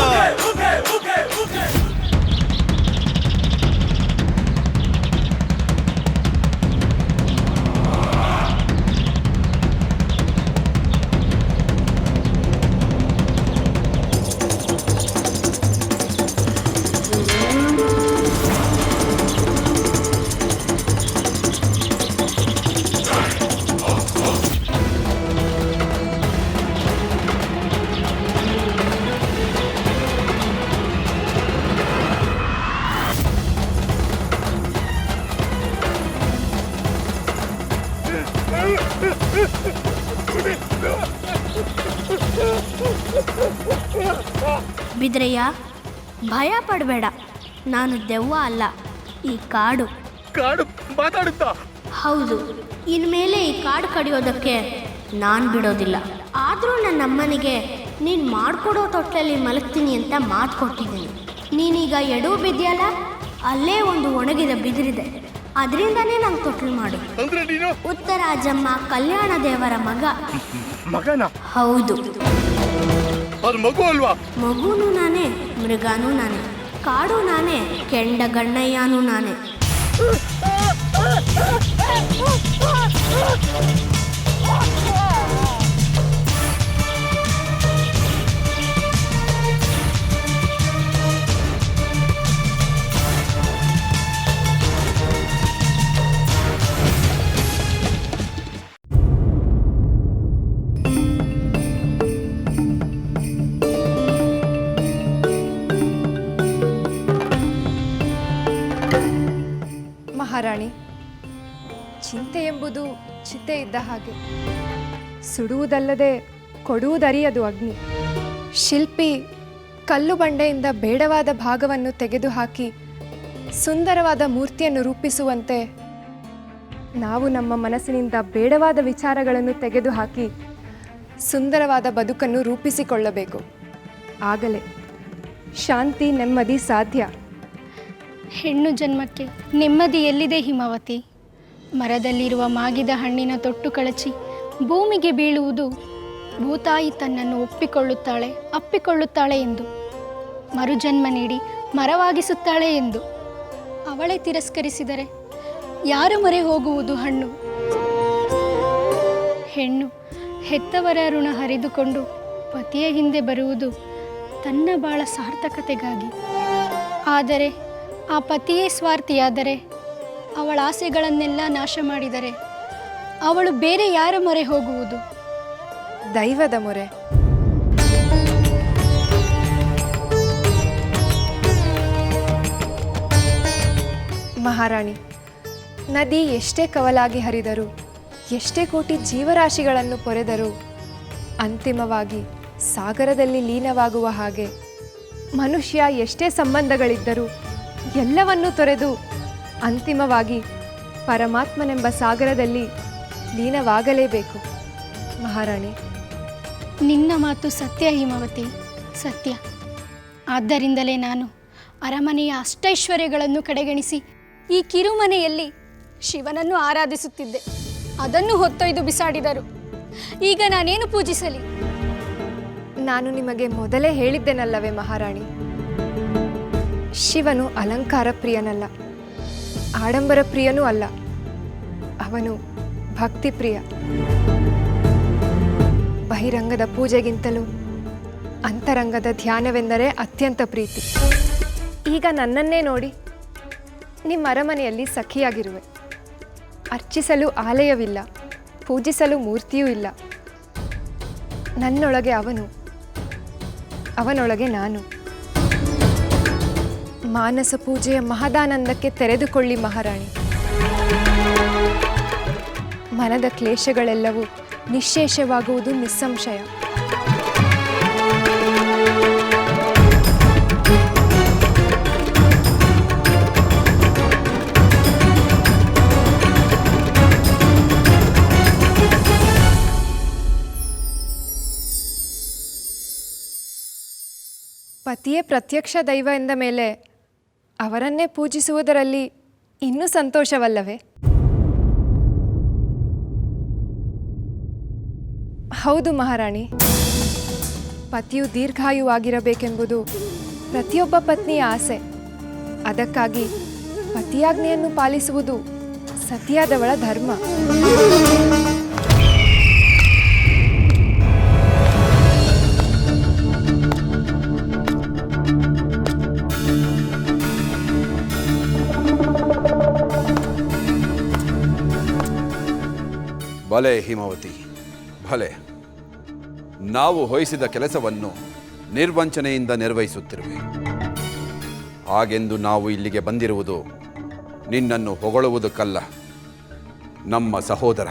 ಬಿದ್ರಯ್ಯ, ಭಯ ಪಡಬೇಡ. ನಾನು ದೆವ್ವ ಅಲ್ಲ, ಈ ಕಾಡು. ಕಾಡು ಮಾತಾಡುತ್ತಾ? ಹೌದು. ಇನ್ಮೇಲೆ ಈ ಕಾಡು ಕಡಿಯೋದಕ್ಕೆ ನಾನು ಬಿಡೋದಿಲ್ಲ. ಆದರೂ ನನ್ನ ಅಮ್ಮನಿಗೆ ನೀನು ಮಾಡಿಕೊಡೋ ತೊಟ್ಟಲಲ್ಲಿ ಮಲಗ್ತೀನಿ ಅಂತ ಮಾತು ಕೊಟ್ಟಿದ್ದೀನಿ. ನೀನೀಗ ಎಡವು ಬಿದ್ಯಲ್ಲ, ಅಲ್ಲೇ ಒಂದು ಒಣಗಿದ ಬಿದಿರಿದೆ, ಅದರಿಂದನೇ ನಂಗೆ ತೊಟ್ಲು ಮಾಡು. ಅಂದ್ರೆ ನೀನು ಉತ್ತರಾಜಮ್ಮ ಕಲ್ಯಾಣ ದೇವರ ಮಗನ? ಹೌದು. ಅದು ಮಗು ಅಲ್ವಾ? ಮಗುನೂ ನಾನೇ, ಮೃಗನೂ ನಾನೇ, ಕಾಡು ನಾನೇ, ಕೆಂಡ ಗಣ್ಣಯ್ಯನೂ ನಾನೇ. ಮಹಾರಾಣಿ, ಚಿಂತೆ ಎಂಬುದು ಚಿತೆ ಇದ್ದ ಹಾಗೆ. ಸುಡುವುದಲ್ಲದೆ ಕೊಡುವುದರಿಯದು ಅಗ್ನಿ. ಶಿಲ್ಪಿ ಕಲ್ಲು ಬಂಡೆಯಿಂದ ಬೇಡವಾದ ಭಾಗವನ್ನು ತೆಗೆದುಹಾಕಿ ಸುಂದರವಾದ ಮೂರ್ತಿಯನ್ನು ರೂಪಿಸುವಂತೆ ನಾವು ನಮ್ಮ ಮನಸ್ಸಿನಿಂದ ಬೇಡವಾದ ವಿಚಾರಗಳನ್ನು ತೆಗೆದುಹಾಕಿ ಸುಂದರವಾದ ಬದುಕನ್ನು ರೂಪಿಸಿಕೊಳ್ಳಬೇಕು. ಆಗಲೇ ಶಾಂತಿ ನೆಮ್ಮದಿ ಸಾಧ್ಯ. ಹೆಣ್ಣು ಜನ್ಮಕ್ಕೆ ನೆಮ್ಮದಿ ಎಲ್ಲಿದೆ ಹಿಮಾವತಿ? ಮರದಲ್ಲಿರುವ ಮಾಗಿದ ಹಣ್ಣಿನ ತೊಟ್ಟು ಕಳಚಿ ಭೂಮಿಗೆ ಬೀಳುವುದು ಭೂತಾಯಿ ತನ್ನನ್ನು ಅಪ್ಪಿಕೊಳ್ಳುತ್ತಾಳೆ ಎಂದು, ಮರುಜನ್ಮ ನೀಡಿ ಮರವಾಗಿಸುತ್ತಾಳೆ ಎಂದು. ಅವಳೇ ತಿರಸ್ಕರಿಸಿದರೆ ಯಾರ ಮೊರೆ ಹೋಗುವುದು ಹಣ್ಣು? ಹೆಣ್ಣು ಹೆತ್ತವರ ಋಣ ಹರಿದುಕೊಂಡು ಪತಿಯ ಹಿಂದೆ ಬರುವುದು ತನ್ನ ಬಾಳ ಸಾರ್ಥಕತೆಗಾಗಿ. ಆದರೆ ಆ ಪತಿಯೇ ಸ್ವಾರ್ಥಿಯಾದರೆ, ಅವಳ ಆಸೆಗಳನ್ನೆಲ್ಲ ನಾಶ ಮಾಡಿದರೆ ಅವಳು ಬೇರೆ ಯಾರ ಮೊರೆ ಹೋಗುವುದು? ದೈವದ ಮೊರೆ. ಮಹಾರಾಣಿ, ನದಿ ಎಷ್ಟೇ ಕವಲಾಗಿ ಹರಿದರೂ, ಎಷ್ಟೇ ಕೋಟಿ ಜೀವರಾಶಿಗಳನ್ನು ಪೊರೆದರೂ ಅಂತಿಮವಾಗಿ ಸಾಗರದಲ್ಲಿ ಲೀನವಾಗುವ ಹಾಗೆ ಮನುಷ್ಯ ಎಷ್ಟೇ ಸಂಬಂಧಗಳಿದ್ದರೂ ಎಲ್ಲವನ್ನೂ ತೊರೆದು ಅಂತಿಮವಾಗಿ ಪರಮಾತ್ಮನೆಂಬ ಸಾಗರದಲ್ಲಿ ಲೀನವಾಗಲೇಬೇಕು. ಮಹಾರಾಣಿ, ನಿನ್ನ ಮಾತು ಸತ್ಯ ಹಿಮಾವತಿ, ಸತ್ಯ. ಆದ್ದರಿಂದಲೇ ನಾನು ಅರಮನೆಯ ಅಷ್ಟೈಶ್ವರ್ಯಗಳನ್ನು ಕಡೆಗಣಿಸಿ ಈ ಕಿರುಮನೆಯಲ್ಲಿ ಶಿವನನ್ನು ಆರಾಧಿಸುತ್ತಿದ್ದೆ. ಅದನ್ನು ಹೊತ್ತೊಯ್ದು ಬಿಸಾಡಿದರು. ಈಗ ನಾನೇನು ಪೂಜಿಸಲಿ? ನಾನು ನಿಮಗೆ ಮೊದಲೇ ಹೇಳಿದ್ದೆನಲ್ಲವೇ ಮಹಾರಾಣಿ, ಶಿವನು ಅಲಂಕಾರ ಪ್ರಿಯನಲ್ಲ, ಆಡಂಬರ ಪ್ರಿಯನೂ ಅಲ್ಲ. ಅವನು ಭಕ್ತಿ ಪ್ರಿಯ. ಬಹಿರಂಗದ ಪೂಜೆಗಿಂತಲೂ ಅಂತರಂಗದ ಧ್ಯಾನವೆಂದರೆ ಅತ್ಯಂತ ಪ್ರೀತಿ. ಈಗ ನನ್ನನ್ನೇ ನೋಡಿ, ನಿಮ್ಮ ಅರಮನೆಯಲ್ಲಿ ಸಖಿಯಾಗಿರುವೆ. ಅರ್ಚಿಸಲು ಆಲಯವಿಲ್ಲ, ಪೂಜಿಸಲು ಮೂರ್ತಿಯೂ ಇಲ್ಲ. ನನ್ನೊಳಗೆ ಅವನು, ಅವನೊಳಗೆ ನಾನು. ಮಾನಸ ಪೂಜೆಯ ಮಹದಾನಂದಕ್ಕೆ ತೆರೆದುಕೊಳ್ಳಿ ಮಹಾರಾಣಿ. ಮನದ ಕ್ಲೇಶಗಳೆಲ್ಲವೂ ನಿಶ್ಶೇಷವಾಗುವುದು ನಿಸ್ಸಂಶಯ. ಪತಿಯೇ ಪ್ರತ್ಯಕ್ಷ ದೈವ ಎಂದ ಮೇಲೆ ಅವರನ್ನೇ ಪೂಜಿಸುವುದರಲ್ಲಿ ಇನ್ನೂ ಸಂತೋಷವಲ್ಲವೇ? ಹೌದು ಮಹಾರಾಣಿ, ಪತಿಯು ದೀರ್ಘಾಯುವಾಗಿರಬೇಕೆಂಬುದು ಪ್ರತಿಯೊಬ್ಬ ಪತ್ನಿಯ ಆಸೆ. ಅದಕ್ಕಾಗಿ ಪತಿಯಾಜ್ಞೆಯನ್ನು ಪಾಲಿಸುವುದು ಸತಿಯಾದವಳ ಧರ್ಮ. ಭಲೆ ಹಿಮವತಿ, ಭಲೆ. ನಾವು ವಹಿಸಿದ ಕೆಲಸವನ್ನು ನಿರ್ವಂಚನೆಯಿಂದ ನಿರ್ವಹಿಸುತ್ತಿರುವೆ. ಹಾಗೆಂದು ನಾವು ಇಲ್ಲಿಗೆ ಬಂದಿರುವುದು ನಿನ್ನನ್ನು ಹೊಗಳುವುದಕ್ಕಲ್ಲ, ನಮ್ಮ ಸಹೋದರ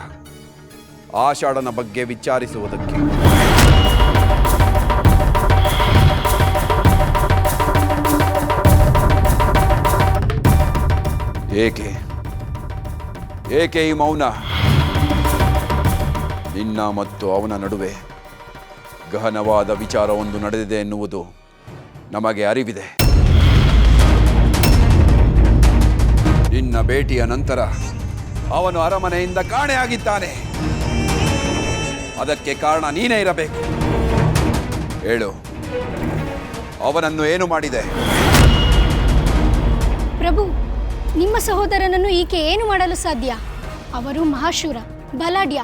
ಆಷಾಢನ ಬಗ್ಗೆ ವಿಚಾರಿಸುವುದಕ್ಕೆ. ಏಕೆ ಏಕೆ ಈ ಮೌನ? ನಿನ್ನ ಮತ್ತು ಅವನ ನಡುವೆ ಗಹನವಾದ ವಿಚಾರವೊಂದು ನಡೆದಿದೆ ಎನ್ನುವುದು ನಮಗೆ ಅರಿವಿದೆ. ನಿನ್ನ ಭೇಟಿಯ ನಂತರ ಅವನು ಅರಮನೆಯಿಂದ ಕಾಣೆಯಾಗಿದ್ದಾನೆ. ಅದಕ್ಕೆ ಕಾರಣ ನೀನೇ ಇರಬೇಕು. ಹೇಳು, ಅವನನ್ನು ಏನು ಮಾಡಿದೆ? ಪ್ರಭು, ನಿಮ್ಮ ಸಹೋದರನನ್ನು ಈಕೆ ಏನು ಮಾಡಲು ಸಾಧ್ಯ? ಅವರು ಮಹಾಶೂರ, ಬಲಾಢ್ಯ.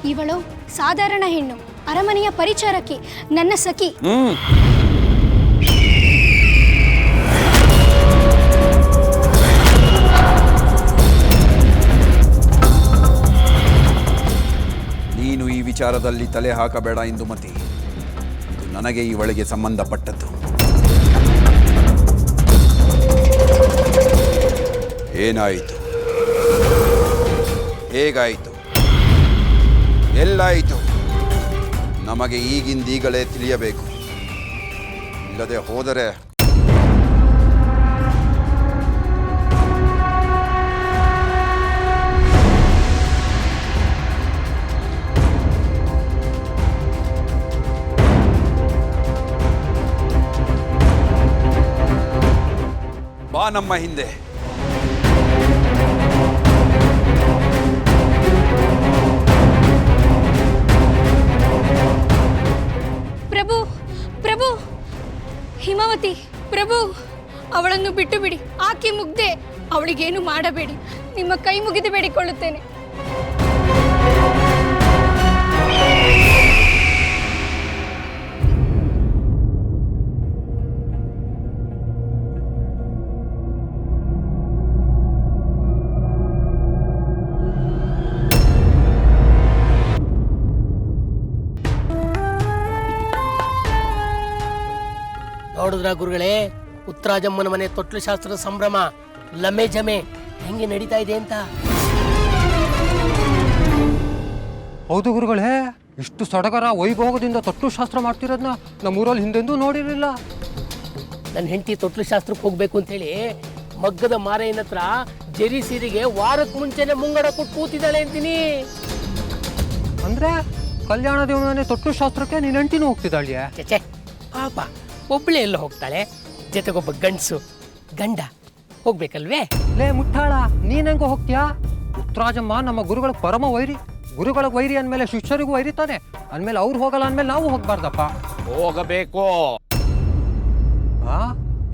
ಇವಳು ಸಾಧಾರಣ ಹೆಣ್ಣು, ಅರಮನೆಯ ಪರಿಚಾರಕಿ, ನನ್ನ ಸಖಿ. ನೀನು ಈ ವಿಚಾರದಲ್ಲಿ ತಲೆ ಹಾಕಬೇಡ ಇಂದುಮತಿ. ಇದು ನನಗೆ ಇವಳಿಗೆ ಸಂಬಂಧಪಟ್ಟದ್ದು. ಏನಾಯಿತು? ಹೇಗಾಯಿತು? ಎಲ್ಲಾಯಿತು? ನಮಗೆ ಈಗಿಂದೀಗಲೇ ತಿಳಿಯಬೇಕು. ಇಲ್ಲದೆ ಹೋದರೆ ಬಾ ನಮ್ಮ ಹಿಂದೆ. ಪ್ರಭು, ಪ್ರಭು, ಹಿಮವತಿ, ಪ್ರಭು, ಅವಳನ್ನು ಬಿಟ್ಟು ಬಿಡಿ. ಆಕೆ ಮುಗ್ದೆ, ಅವಳಿಗೇನು ಮಾಡಬೇಡಿ. ನಿಮ್ಮ ಕೈ ಮುಗಿದು ಬೇಡಿಕೊಳ್ಳುತ್ತೇನೆ. ನೋಡಿದ್ರ ಗುರುಗಳೇ, ಉತ್ತರಾಜಮ್ಮನ ಮನೆ ತೊಟ್ಲು ಶಾಸ್ತ್ರದ ಸಂಭ್ರಮ ಲಮ್ಮೆ ಜಮೆ ಹೆಂಗೆ ನಡೀತಾ ಇದೆ ಅಂತ. ಹೌದು ಗುರುಗಳೇ, ಇಷ್ಟು ಸಡಗರ ವೈಭೋಗದಿಂದ ತೊಟ್ಲು ಶಾಸ್ತ್ರ ಮಾಡ್ತಿರೋದನ್ನ ನಮ್ಮೂರಲ್ಲಿ ಹಿಂದೆಂದೂ ನೋಡಿರಲಿಲ್ಲ. ನನ್ನ ಹೆಂಡತಿ ತೊಟ್ಲು ಶಾಸ್ತ್ರಕ್ಕೆ ಹೋಗ್ಬೇಕು ಅಂತೇಳಿ ಮಗ್ಗದ ಮಾರೆಯನ ಹತ್ರ ಜರಿ ಸೀರೆಗೆ ವಾರಕ್ಕೆ ಮುಂಚೆನೆ ಮುಂಗಡ ಕೊಟ್ಟು ಕೂತಿದ್ದಾಳೆ ಅಂತೀನಿ. ಅಂದ್ರೆ ಕಲ್ಯಾಣ ದೇವನೇ ತೊಟ್ಲು ಶಾಸ್ತ್ರಕ್ಕೆ ನೀನ್ ಹೆಂಡತಿನೂ ಹೋಗ್ತಿದ್ದಾಳೆ? ಚೆ ಪಾಪ, ಒಬ್ಳೆ ಎಲ್ಲ ಹೋಗ್ತಾಳೆ, ಜೊತೆಗೊಬ್ಬ ಗಂಡಸು ಗಂಡ ಹೋಗ್ಬೇಕಲ್ವೇ? ಲೇ ಮುಟ್ಟಾಳ, ನೀನ್ ಹೆಂಗ ಹೋಗ್ತೀಯಾ? ಉತ್ತರಾಜಮ್ಮ ನಮ್ಮ ಗುರುಗಳ ಪರಮ ವೈರಿ. ಗುರುಗಳಿಗೆ ವೈರಿ ಅಂದಮೇಲೆ ಶಿಷ್ಯರಿಗೂ ವೈರಿತಾನೆ. ಅಂದಮೇಲೆ ಅವ್ರು ಹೋಗಲ್ಲ ಅಂದಮೇಲೆ ನಾವು ಹೋಗ್ಬಾರ್ದಪ್ಪ. ಹೋಗಬೇಕು.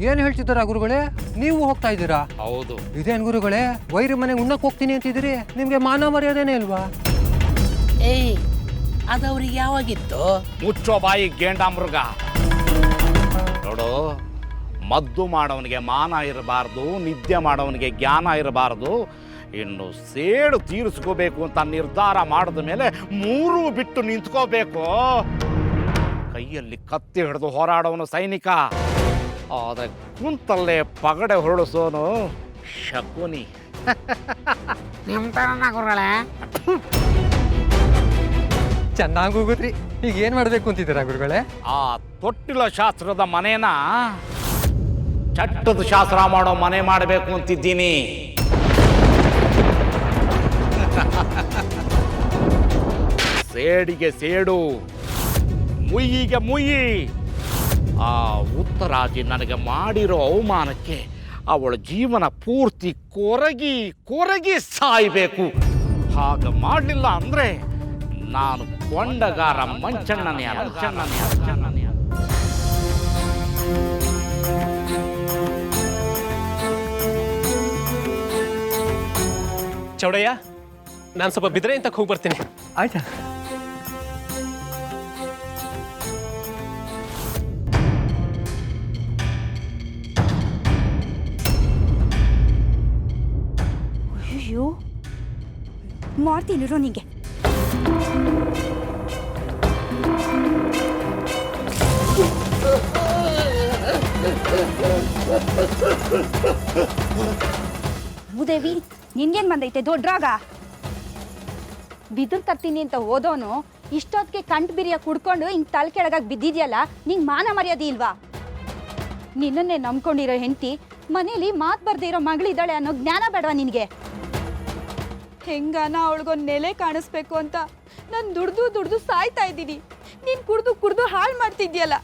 ಏನ್ ಹೇಳ್ತಿದ್ದೀರಾ ಗುರುಗಳೇ? ನೀವು ಹೋಗ್ತಾ ಇದ್ದೀರಾ? ಹೌದು. ಇದೇನ್ ಗುರುಗಳೇ, ವೈರಿ ಮನೆಗೆ ಉಣ್ಣಕ್ ಹೋಗ್ತೀನಿ ಅಂತಿದ್ದೀರಿ? ನಿಮ್ಗೆ ಮಾನ ಮರ್ಯಾದೆನೇ ಇಲ್ವಾ? ಏಯ್, ಅದವ್ರಿಗೆ ಯಾವಾಗಿತ್ತು? ಮುಚ್ಚೋ ಬಾಯಿ ಗೇಂಡ ಮೃಗ. ನೋಡು, ಮದ್ದು ಮಾಡೋವನಿಗೆ ಮಾನ ಇರಬಾರ್ದು, ನಿದ್ದೆ ಮಾಡೋವನಿಗೆ ಜ್ಞಾನ ಇರಬಾರ್ದು. ಇನ್ನು ಸೇಡು ತೀರಿಸ್ಕೋಬೇಕು ಅಂತ ನಿರ್ಧಾರ ಮಾಡಿದ ಮೇಲೆ ಮೂರೂ ಬಿಟ್ಟು ನಿಂತ್ಕೋಬೇಕು. ಕೈಯಲ್ಲಿ ಕತ್ತಿ ಹಿಡಿದು ಹೋರಾಡೋನು ಸೈನಿಕ, ಆದರೆ ಕುಂತಲ್ಲೇ ಪಗಡೆ ಹೊರಡಿಸೋನು ಶಕುನಿ. ನಿಮ್ಮ ತರನ ಗುರುಗಳೇ. ಚೆನ್ನಾಗಿ ಹೋಗುದ್ರಿ. ಈಗ ಏನ್ ಮಾಡ್ಬೇಕು ಅಂತಿದ್ದೀರಾ ಗುರುಗಳೇ? ಆ ತೊಟ್ಟಿಲ ಶಾಸ್ತ್ರದ ಮನೇನ ಚಟ್ಟದ ಶಾಸ್ತ್ರ ಮಾಡೋ ಮನೆ ಮಾಡಬೇಕು ಅಂತಿದ್ದೀನಿ. ಸೇಡಿಗೆ ಸೇಡು, ಮುಯ್ಯಿಗೆ ಮುಯ್ಯಿ, ಆ ಉತ್ತರಾಜಿ ನನಗೆ ಮಾಡಿರೋ ಅವಮಾನಕ್ಕೆ ಅವಳ ಜೀವನ ಪೂರ್ತಿ ಕೊರಗಿ ಕೊರಗಿ ಸಾಯಬೇಕು. ಹಾಗೆ ಮಾಡಲಿಲ್ಲ ಅಂದರೆ ನಾನು ಕೊಂಡಗಾರ ಮಂಚಣ್ಣನೇ ಮಂಚಣ್ಣನೇ. ಚೌಡಯ್ಯ, ನಾನು ಸ್ವಲ್ಪ ಬಿದ್ರೆ ಅಂತ ಹೋಗಿ ಬರ್ತೀನಿ. ಆಯ್ತಾ? ಅಯ್ಯೋ, ಮಾಡ್ತೀನಿರೋ ನಿಂಗೆ. ಭೂದೇವಿ, ನಿನ್ಗೇನ್ ಬಂದೈತೆ ದೊಡ್ಡರಾಗ? ಬಿದಿರು ತರ್ತೀನಿ ಅಂತ ಹೋದವನು ಇಷ್ಟೊತ್ತಿಗೆ ಕಂಠ ಬಿರಿಯ ಕುಡ್ಕೊಂಡು ಹಿಂಗೆ ತಲೆ ಕೆಳಗಾಗಿ ಬಿದ್ದಿದ್ಯಲ್ಲ, ನಿಂಗೆ ಮಾನ ಮರ್ಯಾದೆ ಇಲ್ವಾ? ನಿನ್ನನ್ನೇ ನಂಬ್ಕೊಂಡಿರೋ ಹೆಂಡತಿ ಮನೇಲಿ ಮಾತು ಬರ್ದೇ ಇರೋ ಮಗಳಿದ್ದಾಳೆ ಅನ್ನೋ ಜ್ಞಾನ ಬೇಡವಾ ನಿನಗೆ? ಹೆಂಗಾನ ಅವಳಿಗೊಂದು ನೆಲೆ ಕಾಣಿಸ್ಬೇಕು ಅಂತ ನಾನು ದುಡ್ದು ಸಾಯ್ತಾ ಇದ್ದೀನಿ. ನೀನು ಕುಡ್ದು ಹಾಳು ಮಾಡ್ತಿದ್ಯಲ್ಲ,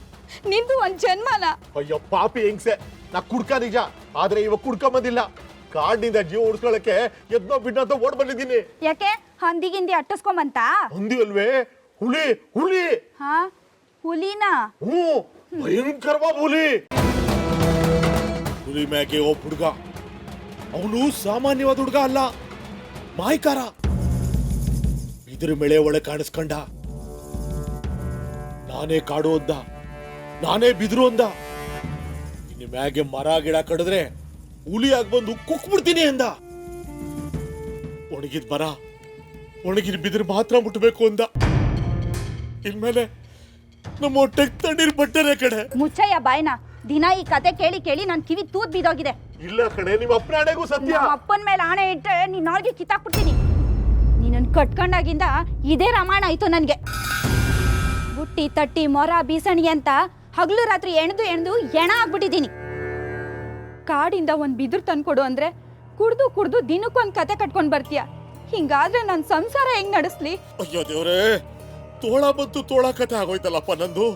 ನಿಂದು ಒಂದು ಜನ್ಮನ. ಅಯ್ಯೋ ಪಾಪಿ ಹೆಂಗ್ಸೆ, ನಾ ಕುಡ್ಕ ನಿಜ, ಆದ್ರೆ ಇವಾಗ ಕುಡ್ಕ ಬಂದಿಲ್ಲ. ಕಾಡಿನಿಂದ ಜೀವ ಉಳಿಸ್ಕೊಳಕ್ಕೆ ಎದ್ನೋ ಬಿಡ್ನ ಅಂತ ಓಡ್ ಬಂದಿದ್ದೀನಿ. ಯಾಕೆ ಹಂದಿಗಿಂದಿ ಅಟ್ಟಿಸ್ಕೊಂಬಂತ? ಹಂದಿ ಅಲ್ವೇ, ಹುಲಿ ಹುಲಿ. ಹಾ, ಹುಲಿನಾ? ಹ್ಞೂ, ಭಯಂಕರವಾದ ಹುಲಿ. ಹುಲಿ ಮ್ಯಾಗೆ ಒಬ್ಬ ಹುಡುಗ, ಅವನು ಸಾಮಾನ್ಯವಾದ ಹುಡುಗ ಅಲ್ಲ, ಮಾಯ್ಕಾರ. ಇದ್ರ ಮೇಳೆ ಒಳಗೆ ಕಾಣಿಸ್ಕೊಂಡ. ನಾನೇ ಕಾಡು ಅಂದ, ನಾನೇ ಬಿದ್ರು ಅಂದ. ಇನ್ನು ಮ್ಯಾಗೆ ಮರ ಗಿಡ ಕಡಿದ್ರೆ ಹುಲಿಯಾಗಿ ಬಂದು ಕುಕ್ಬಿಡ್ತೀನಿ ಅಂದ. ಒಣಗಿದ ಮರ, ಒಣಗಿದ ಬಿದಿರು ಮಾತ್ರ ಮುಟ್ಟಬೇಕು ಅಂದ. ಇನ್ಮೇಲೆ ನಮ್ಮ ಹೊಟ್ಟೆಗೆ ತಣ್ಣೀರ್ ಬಟ್ಟರೆ ಕಡೆ. ಮುಚ್ಚಯ್ಯ ಬಾಯ್ನ, ದಿನ ಈ ಕತೆ ಕೇಳಿ ಕೇಳಿ ನನ್ ಕಿವಿ ತೂತ್ ಬಿದ್ದೋಗಿದೆ. ಇಲ್ಲ ಕಡೆ, ನಿಮ್ಮ ಅಪ್ಪನ ಆಣೆಗೂ ಸತ್ಯ. ನಮ್ಮ ಅಪ್ಪನ ಮೇಲೆ ಆಣೆ ಇಟ್ಟರೆ ನೀನ್ ನಾಲ್ಗೆ ಕಿತ್ತಾಕ್ಬಿಡ್ತೀನಿ. ನೀನನ್ ಕಟ್ಕೊಂಡಾಗಿಂದ ಇದೇ ರಾಮಾಯಣ ಆಯ್ತು ನನ್ಗೆ. ಬುಟ್ಟಿ ತಟ್ಟಿ ಮೊರ ಬೀಸಣಿಗೆ ಅಂತ ಹಗಲು ರಾತ್ರಿ ಎಣ್ದು ಎಣ ಆಗ್ಬಿಟ್ಟಿದ್ದೀನಿ. ಕಾಡಿಂದ ಒಂದ್ ಬಿದಿರು ತಂದ್ಕೊಡು ಅಂದ್ರೆ ಕುಡ್ದು ದಿನಕ್ಕೊಂದ್ ಕತೆ ಕಟ್ಕೊಂಡ್ ಬರ್ತೀಯ. ಹಿಂಗಾದ್ರೆ ನನ್ ಸಂಸಾರ ಹೆಂಗ್ ನಡೆಸ್ಲಿ? ಅಯ್ಯೋ ದೇವ್ರೇ, ತೋಳ ಬಂತು ತೋಳ ಕತೆ ಆಗೋಯ್ತಲ್ಲಪ್ಪ ನಂದು.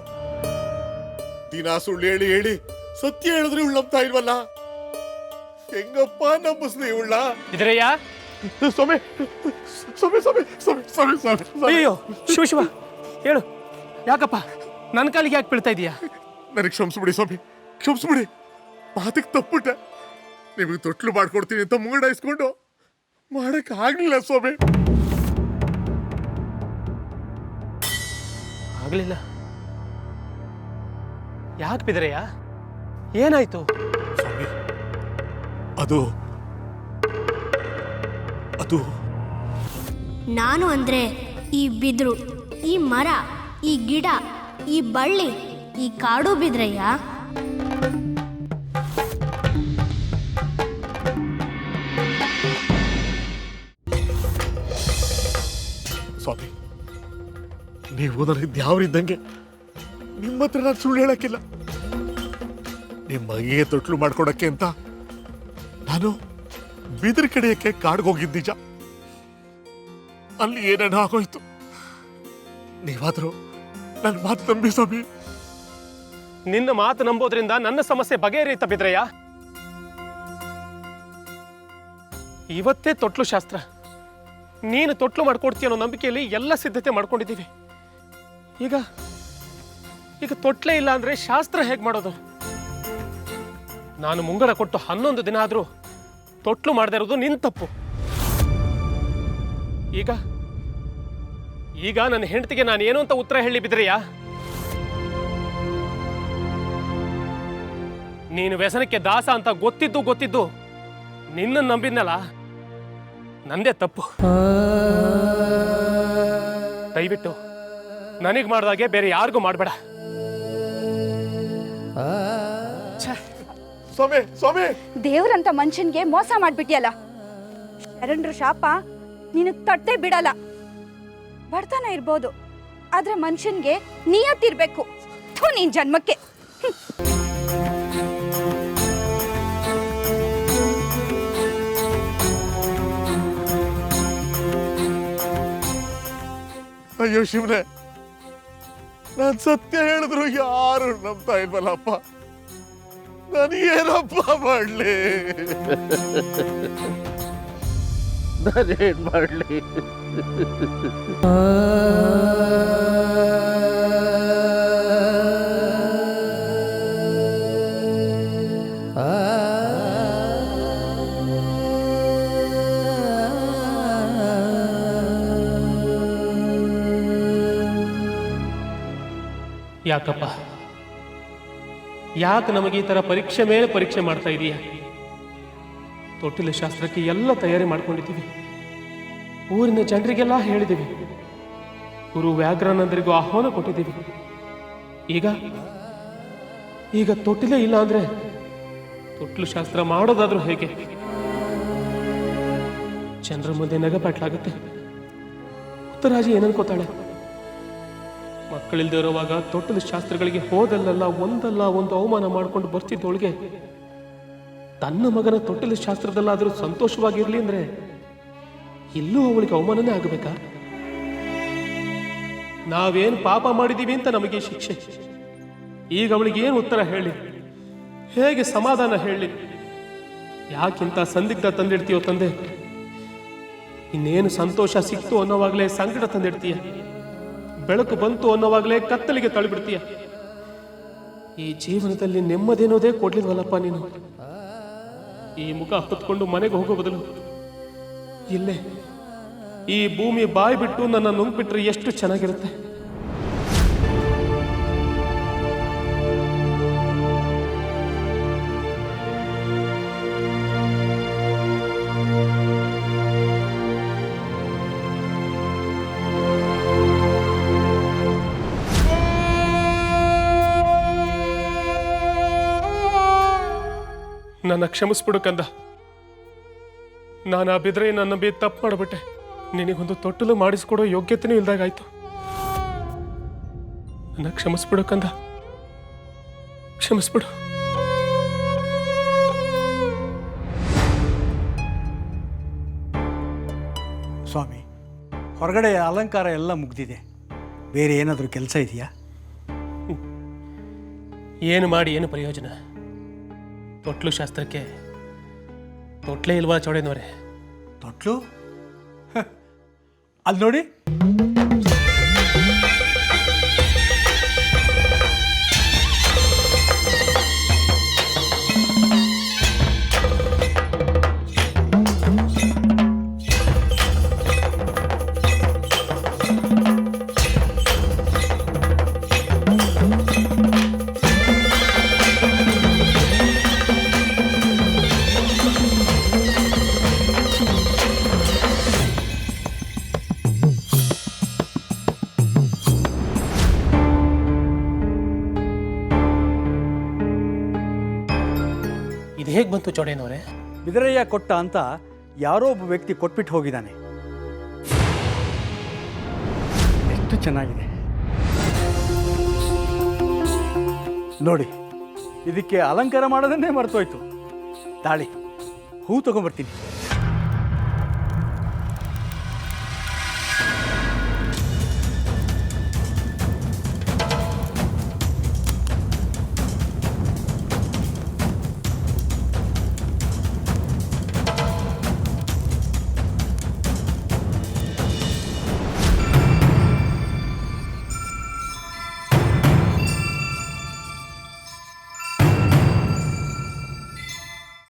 ದಿನ ಸುಳ್ಳು ಹೇಳಿ ಹೇಳಿ ಸತ್ಯ ಹೇಳಿದ್ರೆ ಇವಳು ನಂಬ್ತಾ ಇಲ್ವಲ್ಲ. ಹೆಂಗಪ್ಪ ನಂಬಿಸ್ಲಿ ಇವಳ? ಇದ್ರಯ್ಯ, ಸ್ವಾಮಿ ಸ್ವಾಮಿ ಸ್ವಾಮಿ ಸ್ವಾಮಿ ಸ್ವಾಮಿ ಸ್ವಾಮಿ. ಅಯ್ಯೋ ಶಿವ, ಹೇಳು, ಯಾಕಪ್ಪ ನನ್ನ ಕಾಲಿಗೆ ಯಾಕೆ ಬೀಳ್ತಾ ಇದೀಯಾ? ನನಗೆ ಕ್ಷಮಿಸ್ಬಿಡಿ ಸ್ವಾಮಿ, ಕ್ಷಮಿಸ್ಬಿಡಿ. ಮಾತಿಗೆ ತಪ್ಪುಟ್ಟೆ. ನಿಮಗೆ ತೊಟ್ಲು ಮಾಡ್ಕೊಡ್ತೀನಿ ಅಂತ ಮುಂಗಡಾಯಿಸ್ಕೊಂಡು ಮಾಡಕ್ ಆಗ್ಲಿಲ್ಲ ಸ್ವಾಮಿ. ಆಗ್ಲಿಲ್ಲ? ಯಾಕೆ ಬಿದ್ರಯ್ಯ, ಏನಾಯ್ತು? ಸ್ವಾಮಿ, ಅದು ನಾನು ಅಂದ್ರೆ ಈ ಬಿದ್ರು, ಈ ಮರ, ಈ ಗಿಡ, ಈ ಬಳ್ಳಿ, ಈ ಕಾಡು ಬಿದ್ರಯ್ಯ. ಸ್ವಾಮಿ, ನೀವು ನನಗೆ ದ್ಯಾವ್ರಿದ್ದಂಗೆ. ನಿಮ್ಮ ಹತ್ರ ನಾನು ಸುಳ್ಳು ಹೇಳಕ್ಕಿಲ್ಲ. ನಿಮ್ಮ ಮಗಿಗೆ ತೊಟ್ಲು ಮಾಡ್ಕೊಡಕ್ಕೆ ಅಂತ ನಾನು ಬಿದಿರು ಕಡಿಯಕ್ಕೆ ಕಾಡ್ಗೋಗಿದ್ದ ನಿಜ. ಅಲ್ಲಿ ಏನೇನೋ ಆಗೋಯ್ತು. ನೀವಾದ್ರೂ ನನ್ನ ಮಾತು ನಂಬಿ ಸ್ವಾಮಿ. ನಿನ್ನ ಮಾತು ನಂಬೋದ್ರಿಂದ ನನ್ನ ಸಮಸ್ಯೆ ಬಗೆಹರಿಯುತ್ತ ಬಿದ್ರಯ್ಯ. ಇವತ್ತೇ ತೊಟ್ಲು ಶಾಸ್ತ್ರ. ನೀನು ತೊಟ್ಲು ಮಾಡ್ಕೊಡ್ತೀಯ ಅನ್ನೋ ನಂಬಿಕೆಯಲ್ಲಿ ಎಲ್ಲ ಸಿದ್ಧತೆ ಮಾಡ್ಕೊಂಡಿದ್ದೀವಿ. ಈಗ ತೊಟ್ಲೇ ಇಲ್ಲ ಅಂದ್ರೆ ಶಾಸ್ತ್ರ ಹೇಗೆ ಮಾಡೋದು? ನಾನು ಮುಂಗಡ ಕೊಟ್ಟು 11 ದಿನ ಆದ್ರೂ ತೊಟ್ಲು ಮಾಡದೇ ಇರೋದು ನಿನ್ ತಪ್ಪು. ಈಗ ನನ್ನ ಹೆಂಡತಿಗೆ ನಾನು ಏನು ಅಂತ ಉತ್ತರ ಹೇಳಿ ಬಿದ್ರಯ್ಯ? ನೀನು ವ್ಯಸನಕ್ಕೆ ದಾಸ ಅಂತ ಗೊತ್ತಿದ್ದು ನಿನ್ನ ನಂಬಿದ್ನಲ್ಲ, ನಂದೇ ತಪ್ಪು. ದಯವಿಟ್ಟು ನನಗೆ ಮಾಡ್ದಾಗೆ ಬೇರೆ ಯಾರಿಗೂ ಮಾಡಬೇಡ. ಸ್ವಾಮಿ ಸ್ವಾಮಿ, ದೇವ್ರಂತ ಮನುಷ್ಯನ್ಗೆ ಮೋಸ ಮಾಡ್ಬಿಟ್ಟಿಯಲ್ಲ. ಶರಣರ ಶಾಪ ನಿನಗ್ ತಟ್ಟೆ ಬಿಡಲ್ಲ. ಬಡತನ ಇರ್ಬೋದು, ಆದ್ರೆ ಮನುಷ್ಯನ್ಗೆ ನಿಯತ್ತಿರ್ಬೇಕು. ನೀನ್ ಜನ್ಮಕ್ಕೆ ಅಯ್ಯೋ ಶಿವನೇ, ನಾನು ಸತ್ಯ ಹೇಳಿದ್ರು ಯಾರು ನಂಬ್ತಾ ಇಲ್ವಲ್ಲಪ್ಪ. ನನಗೇನಪ್ಪ ಮಾಡಲಿ? ನಾನೇನ್ ಮಾಡಲಿ? ಯಾಕಪ್ಪ, ಯಾಕೆ ನಮಗೆ ಈ ಥರ ಪರೀಕ್ಷೆ ಮೇಲೆ ಪರೀಕ್ಷೆ ಮಾಡ್ತಾ ಇದೀಯ? ತೊಟ್ಟಿಲ ಶಾಸ್ತ್ರಕ್ಕೆ ಎಲ್ಲ ತಯಾರಿ ಮಾಡ್ಕೊಂಡಿದ್ದೀವಿ. ಊರಿನ ಜನರಿಗೆಲ್ಲ ಹೇಳಿದ್ದೀವಿ. ಗುರು ವ್ಯಾಘ್ರಾನಂದರಿಗೂ ಆಹ್ವಾನ ಕೊಟ್ಟಿದ್ದೀವಿ. ಈಗ ತೊಟ್ಟಿಲೇ ಇಲ್ಲ ಅಂದ್ರೆ ತೊಟ್ಟಿಲು ಶಾಸ್ತ್ರ ಮಾಡೋದಾದ್ರೂ ಹೇಗೆ? ಜನರ ಮುಂದೆ ನಗಪಾಟ್ಲಾಗುತ್ತೆ. ಉತ್ತರಾಜಿ ಏನನ್ಕೋತಾಳೆ? ಮಕ್ಕಳಿಲ್ದೇ ಇರುವಾಗ ತೊಟ್ಟಿಲು ಶಾಸ್ತ್ರಗಳಿಗೆ ಹೋದಲ್ಲೆಲ್ಲ ಒಂದಲ್ಲ ಒಂದು ಅವಮಾನ ಮಾಡ್ಕೊಂಡು ಬರ್ತಿದ್ದವಳಿಗೆ ತನ್ನ ಮಗನ ತೊಟ್ಟಿಲು ಶಾಸ್ತ್ರದಲ್ಲಾದರೂ ಸಂತೋಷವಾಗಿರ್ಲಿ ಅಂದ್ರೆ ಇಲ್ಲೂ ಅವಳಿಗೆ ಅವಮಾನನೇ ಆಗಬೇಕಾ? ನಾವೇನು ಪಾಪ ಮಾಡಿದೀವಿ ಅಂತ ನಮಗೆ ಶಿಕ್ಷೆ. ಈಗ ಅವಳಿಗೆ ಏನು ಉತ್ತರ ಹೇಳಿ, ಹೇಗೆ ಸಮಾಧಾನ ಹೇಳಿ? ಯಾಕಿಂತ ಸಂದಿಗ್ಧ ತಂದಿಡ್ತೀಯೋ ತಂದೆ? ಇನ್ನೇನು ಸಂತೋಷ ಸಿಕ್ತು ಅನ್ನೋವಾಗಲೇ ಸಂಕಟ ತಂದಿಡ್ತೀಯ. ಬೆಳಕು ಬಂತು ಅನ್ನೋವಾಗಲೇ ಕತ್ತಲಿಗೆ ತಳ್ಳಿಬಿಡ್ತೀಯ. ಈ ಜೀವನದಲ್ಲಿ ನೆಮ್ಮದೇನೋದೇ ಕೊಡ್ಲಿಲ್ವಲ್ಲಪ್ಪ ನೀನು. ಈ ಮುಖ ಹೊತ್ಕೊಂಡು ಮನೆಗೆ ಹೋಗೋ ಬದಲು ಇಲ್ಲೇ ಈ ಭೂಮಿ ಬಾಯಿ ಬಿಟ್ಟು ನನ್ನ ನುಂಗ್ಬಿಟ್ರೆ ಎಷ್ಟು ಚೆನ್ನಾಗಿರುತ್ತೆ. ನನ್ನ ಕ್ಷಮಿಸ್ಬಿಡು ಕಂದ. ನಾನು ಆ ಬಿದ್ರೆ ನನ್ನ ಬಿ ತಪ್ಪು ಮಾಡಿಬಿಟ್ಟೆ. ನಿನಗೊಂದು ತೊಟ್ಟಲು ಮಾಡಿಸ್ಕೊಡೋ ಯೋಗ್ಯತೆನೂ ಇಲ್ದಾಗಾಯ್ತು. ನನ್ನ ಕ್ಷಮಿಸ್ಬಿಡು ಕಂದ, ಕ್ಷಮಿಸ್ಬಿಡು. ಸ್ವಾಮಿ, ಹೊರಗಡೆ ಅಲಂಕಾರ ಎಲ್ಲ ಮುಗ್ದಿದೆ. ಬೇರೆ ಏನಾದರೂ ಕೆಲಸ ಇದೆಯಾ? ಏನು ಮಾಡಿ ಏನು ಪ್ರಯೋಜನ? ತೊಟ್ಲು ಶಾಸ್ತ್ರಕ್ಕೆ ತೊಟ್ಲೇ ಇಲ್ವಾ ಚೌಡೇನವರೇ? ತೊಟ್ಲು ಅಲ್ಲಿ ನೋಡಿ. ಇದು ಹೇಗೆ ಬಂತು ಚೌಡೇನವರೇ? ಬಿದರಯ್ಯ ಕೊಟ್ಟ ಅಂತ ಯಾರೋ ಒಬ್ಬ ವ್ಯಕ್ತಿ ಕೊಟ್ಬಿಟ್ಟು ಹೋಗಿದ್ದಾನೆ. ಎಷ್ಟು ಚೆನ್ನಾಗಿದೆ ನೋಡಿ. ಇದಕ್ಕೆ ಅಲಂಕಾರ ಮಾಡೋದನ್ನೇ ಮರ್ತೋಯ್ತು. ತಾಳಿ, ಹೂ ತಗೊಂಬರ್ತೀನಿ.